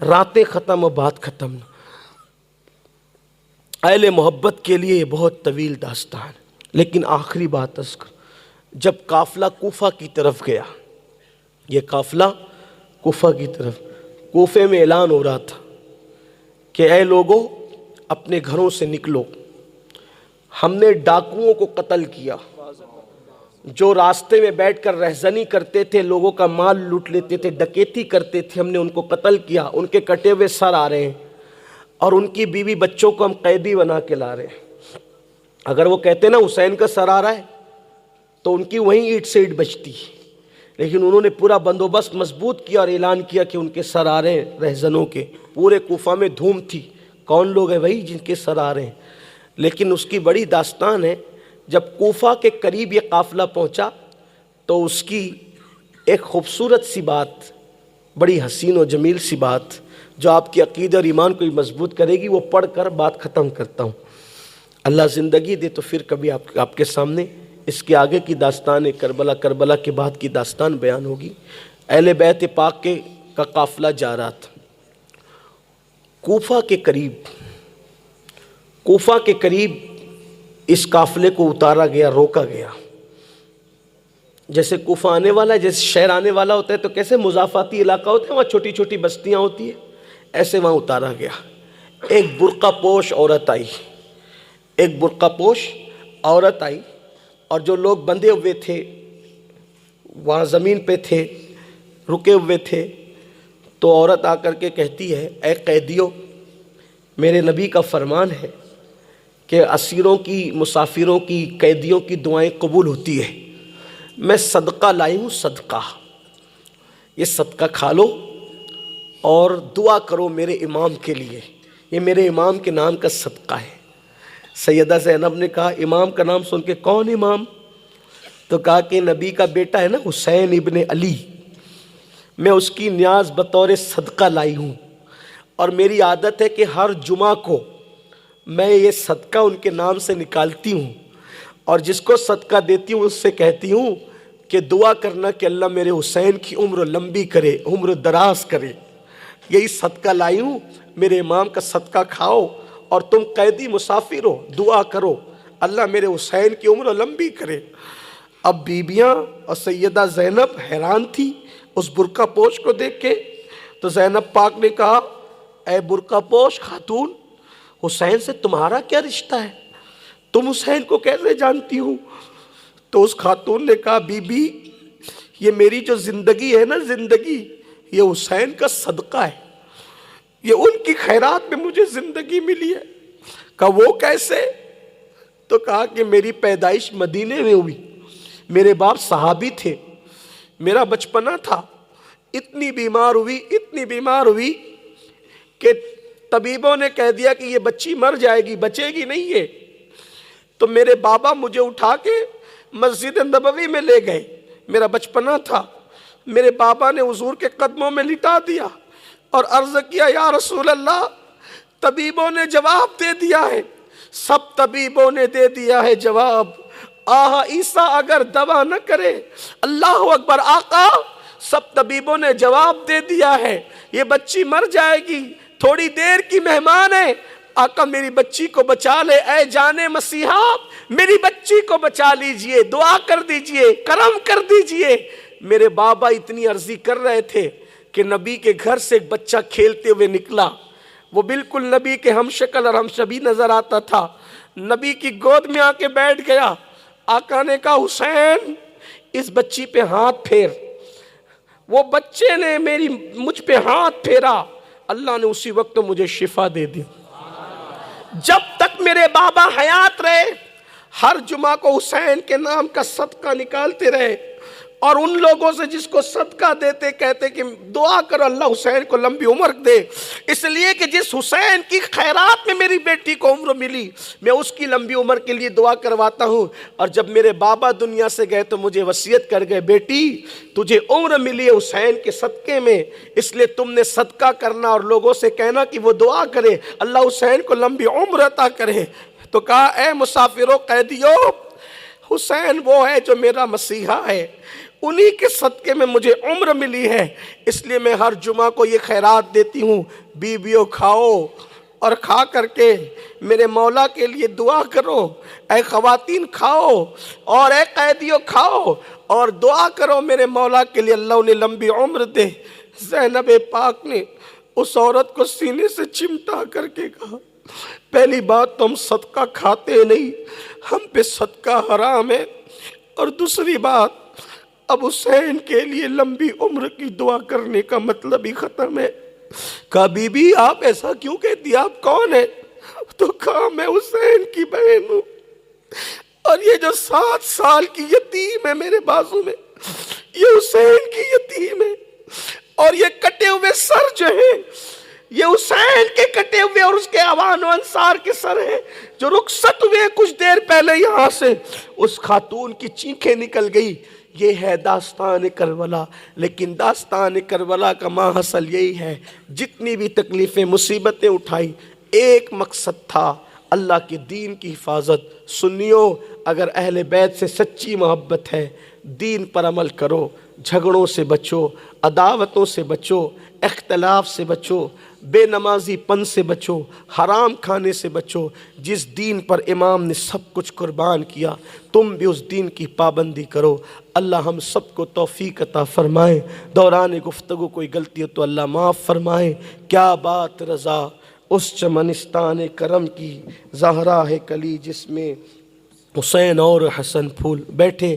راتیں ختم اور بات ختم نہ۔ اہل محبت کے لیے یہ بہت طویل داستان، لیکن آخری بات عرض کروں، جب قافلہ کوفہ کی طرف گیا، یہ قافلہ کوفہ کی طرف، کوفے میں اعلان ہو رہا تھا کہ اے لوگوں اپنے گھروں سے نکلو، ہم نے ڈاکوؤں کو قتل کیا، جو راستے میں بیٹھ کر رہزنی کرتے تھے، لوگوں کا مال لوٹ لیتے تھے، ڈکیتی کرتے تھے، ہم نے ان کو قتل کیا، ان کے کٹے ہوئے سر آ رہے ہیں اور ان کی بیوی بچوں کو ہم قیدی بنا کے لا رہے ہیں۔ اگر وہ کہتے نا حسین کا سر آ رہا ہے تو ان کی وہیں اینٹ سے اینٹ بچتی، لیکن انہوں نے پورا بندوبست مضبوط کیا اور اعلان کیا کہ ان کے سر آ رہے ہیں رہزنوں کے۔ پورے کوفہ میں دھوم تھی، کون لوگ ہیں بھائی جن کے سر آ رہے ہیں؟ لیکن اس کی بڑی داستان ہے، جب کوفہ کے قریب یہ قافلہ پہنچا تو اس کی ایک خوبصورت سی بات، بڑی حسین و جمیل سی بات جو آپ کی عقیدہ اور ایمان کو مضبوط کرے گی، وہ پڑھ کر بات ختم کرتا ہوں۔ اللہ زندگی دے تو پھر کبھی آپ کے سامنے اس کے آگے کی داستان کربلا کے بعد کی داستان بیان ہوگی۔ اہل بیت پاک کا قافلہ جا رہا تھا کوفہ کے قریب اس قافلے کو اتارا گیا، روکا گیا۔ جیسے کوفہ آنے والا ہے، جیسے شہر آنے والا ہوتا ہے تو کیسے مضافاتی علاقہ ہوتا ہے، وہاں چھوٹی چھوٹی بستیاں ہوتی ہیں، ایسے وہاں اتارا گیا۔ ایک برقع پوش عورت آئی اور جو لوگ بندھے ہوئے تھے وہاں زمین پہ تھے، رکے ہوئے تھے، تو عورت آ کر کے کہتی ہے اے قیدیوں، میرے نبی کا فرمان ہے کہ اسیروں کی، مسافروں کی، قیدیوں کی دعائیں قبول ہوتی ہے، میں صدقہ لائی ہوں، صدقہ، یہ صدقہ کھا لو اور دعا کرو میرے امام کے لیے، یہ میرے امام کے نام کا صدقہ ہے۔ سیدہ زینب نے کہا امام کا نام سن کے کون امام؟ تو کہا کہ نبی کا بیٹا ہے نا حسین ابن علی، میں اس کی نیاز بطور صدقہ لائی ہوں، اور میری عادت ہے کہ ہر جمعہ کو میں یہ صدقہ ان کے نام سے نکالتی ہوں، اور جس کو صدقہ دیتی ہوں اس سے کہتی ہوں کہ دعا کرنا کہ اللہ میرے حسین کی عمر لمبی کرے، عمر دراز کرے، یہی صدقہ لائی ہوں، میرے امام کا صدقہ کھاؤ، اور تم قیدی مسافر ہو، دعا کرو اللہ میرے حسین کی عمر لمبی کرے۔ اب بیبیاں اور سیدہ زینب حیران تھی اس برقع پوش کو دیکھ کے، تو زینب پاک نے کہا اے برقع پوش خاتون، حسین سے تمہارا کیا رشتہ ہے؟ تم حسین کو کیسے جانتی ہو؟ تو اس خاتون نے کہا بی بی، یہ میری جو زندگی ہے نا، زندگی یہ حسین کا صدقہ ہے، یہ ان کی خیرات میں مجھے زندگی ملی ہے۔ کہا وہ کیسے؟ تو کہا کہ میری پیدائش مدینے میں ہوئی، میرے باپ صحابی تھے، میرا بچپنا تھا، اتنی بیمار ہوئی کہ طبیبوں نے کہہ دیا کہ یہ بچی مر جائے گی، بچے گی نہیں یہ۔ تو میرے بابا مجھے اٹھا کے مسجد نبوی میں لے گئے، میرا بچپنا تھا، میرے بابا نے حضور کے قدموں میں لٹا دیا اور عرض کیا یا رسول اللہ، طبیبوں نے جواب دے دیا ہے، سب طبیبوں نے دے دیا ہے جواب، آہ عیسیٰ اگر دوا نہ کرے، اللہ اکبر آقا، سب طبیبوں نے جواب دے دیا ہے یہ بچی مر جائے گی، تھوڑی دیر کی مہمان ہے، آقا میری بچی کو بچا لے، اے جان مسیحا میری بچی کو بچا لیجئے، دعا کر دیجئے، کرم کر دیجئے۔ میرے بابا اتنی عرضی کر رہے تھے کہ نبی کے گھر سے ایک بچہ کھیلتے ہوئے نکلا، وہ بالکل نبی کے ہم شکل اور ہم شبیہ نظر آتا تھا، نبی کی گود میں آ کے بیٹھ گیا۔ آقا نے کہا حسین اس بچی پہ ہاتھ پھیر، وہ بچے نے مجھ پہ ہاتھ پھیرا، اللہ نے اسی وقت مجھے شفا دے دی۔ جب تک میرے بابا حیات رہے ہر جمعہ کو حسین کے نام کا صدقہ نکالتے رہے، اور ان لوگوں سے جس کو صدقہ دیتے کہتے کہ دعا کرو اللہ حسین کو لمبی عمر دے، اس لیے کہ جس حسین کی خیرات میں میری بیٹی کو عمر ملی، میں اس کی لمبی عمر کے لیے دعا کرواتا ہوں۔ اور جب میرے بابا دنیا سے گئے تو مجھے وصیت کر گئے بیٹی تجھے عمر ملی ہے حسین کے صدقے میں، اس لیے تم نے صدقہ کرنا اور لوگوں سے کہنا کہ وہ دعا کرے اللہ حسین کو لمبی عمر عطا کرے۔ تو کہا اے مسافروں، قیدیوں، حسین وہ ہے جو میرا مسیحا ہے، انہی کے صدقے میں مجھے عمر ملی ہے، اس لیے میں ہر جمعہ کو یہ خیرات دیتی ہوں، بیویوں کھاؤ اور کھا کر کے میرے مولا کے لیے دعا کرو، اے خواتین کھاؤ اور اے قیدیوں کھاؤ اور دعا کرو میرے مولا کے لیے اللہ انہیں لمبی عمر دے۔ زینب پاک نے اس عورت کو سینے سے چمٹا کر کے کہا، پہلی بات تو ہم صدقہ کھاتے نہیں، ہم پہ صدقہ حرام ہے، اور دوسری بات اب حسین کے لیے لمبی عمر کی دعا کرنے کا مطلب ہی ختم ہے۔ کہا بی بی آپ ایسا کیوں کہتی، آپ کون ہیں؟ تو کہا میں حسین کی بہن ہوں، اور یہ جو 7 سال کی یتیم ہے میرے بازو میں، یہ حسین کی یتیم ہے، اور یہ کٹے ہوئے سر جو ہیں یہ حسین کے کٹے ہوئے اور اس کے عوان و انصار کے سر ہیں جو رخصت ہوئے کچھ دیر پہلے یہاں سے۔ اس خاتون کی چینخیں نکل گئی۔ یہ ہے داستان کربلا، لیکن داستان کربلا کا ماحصل یہی ہے، جتنی بھی تکلیفیں مصیبتیں اٹھائی، ایک مقصد تھا، اللہ کے دین کی حفاظت۔ سنیو، اگر اہل بیت سے سچی محبت ہے، دین پر عمل کرو، جھگڑوں سے بچو، عداوتوں سے بچو، اختلاف سے بچو، بے نمازی پن سے بچو، حرام کھانے سے بچو۔ جس دین پر امام نے سب کچھ قربان کیا، تم بھی اس دین کی پابندی کرو۔ اللہ ہم سب کو توفیق عطا فرمائے۔ دوران گفتگو کوئی غلطی ہو تو اللہ معاف فرمائے۔ کیا بات رضا اس چمنستان کرم کی، زہرا ہے کلی جس میں حسین اور حسن پھول۔ بیٹھے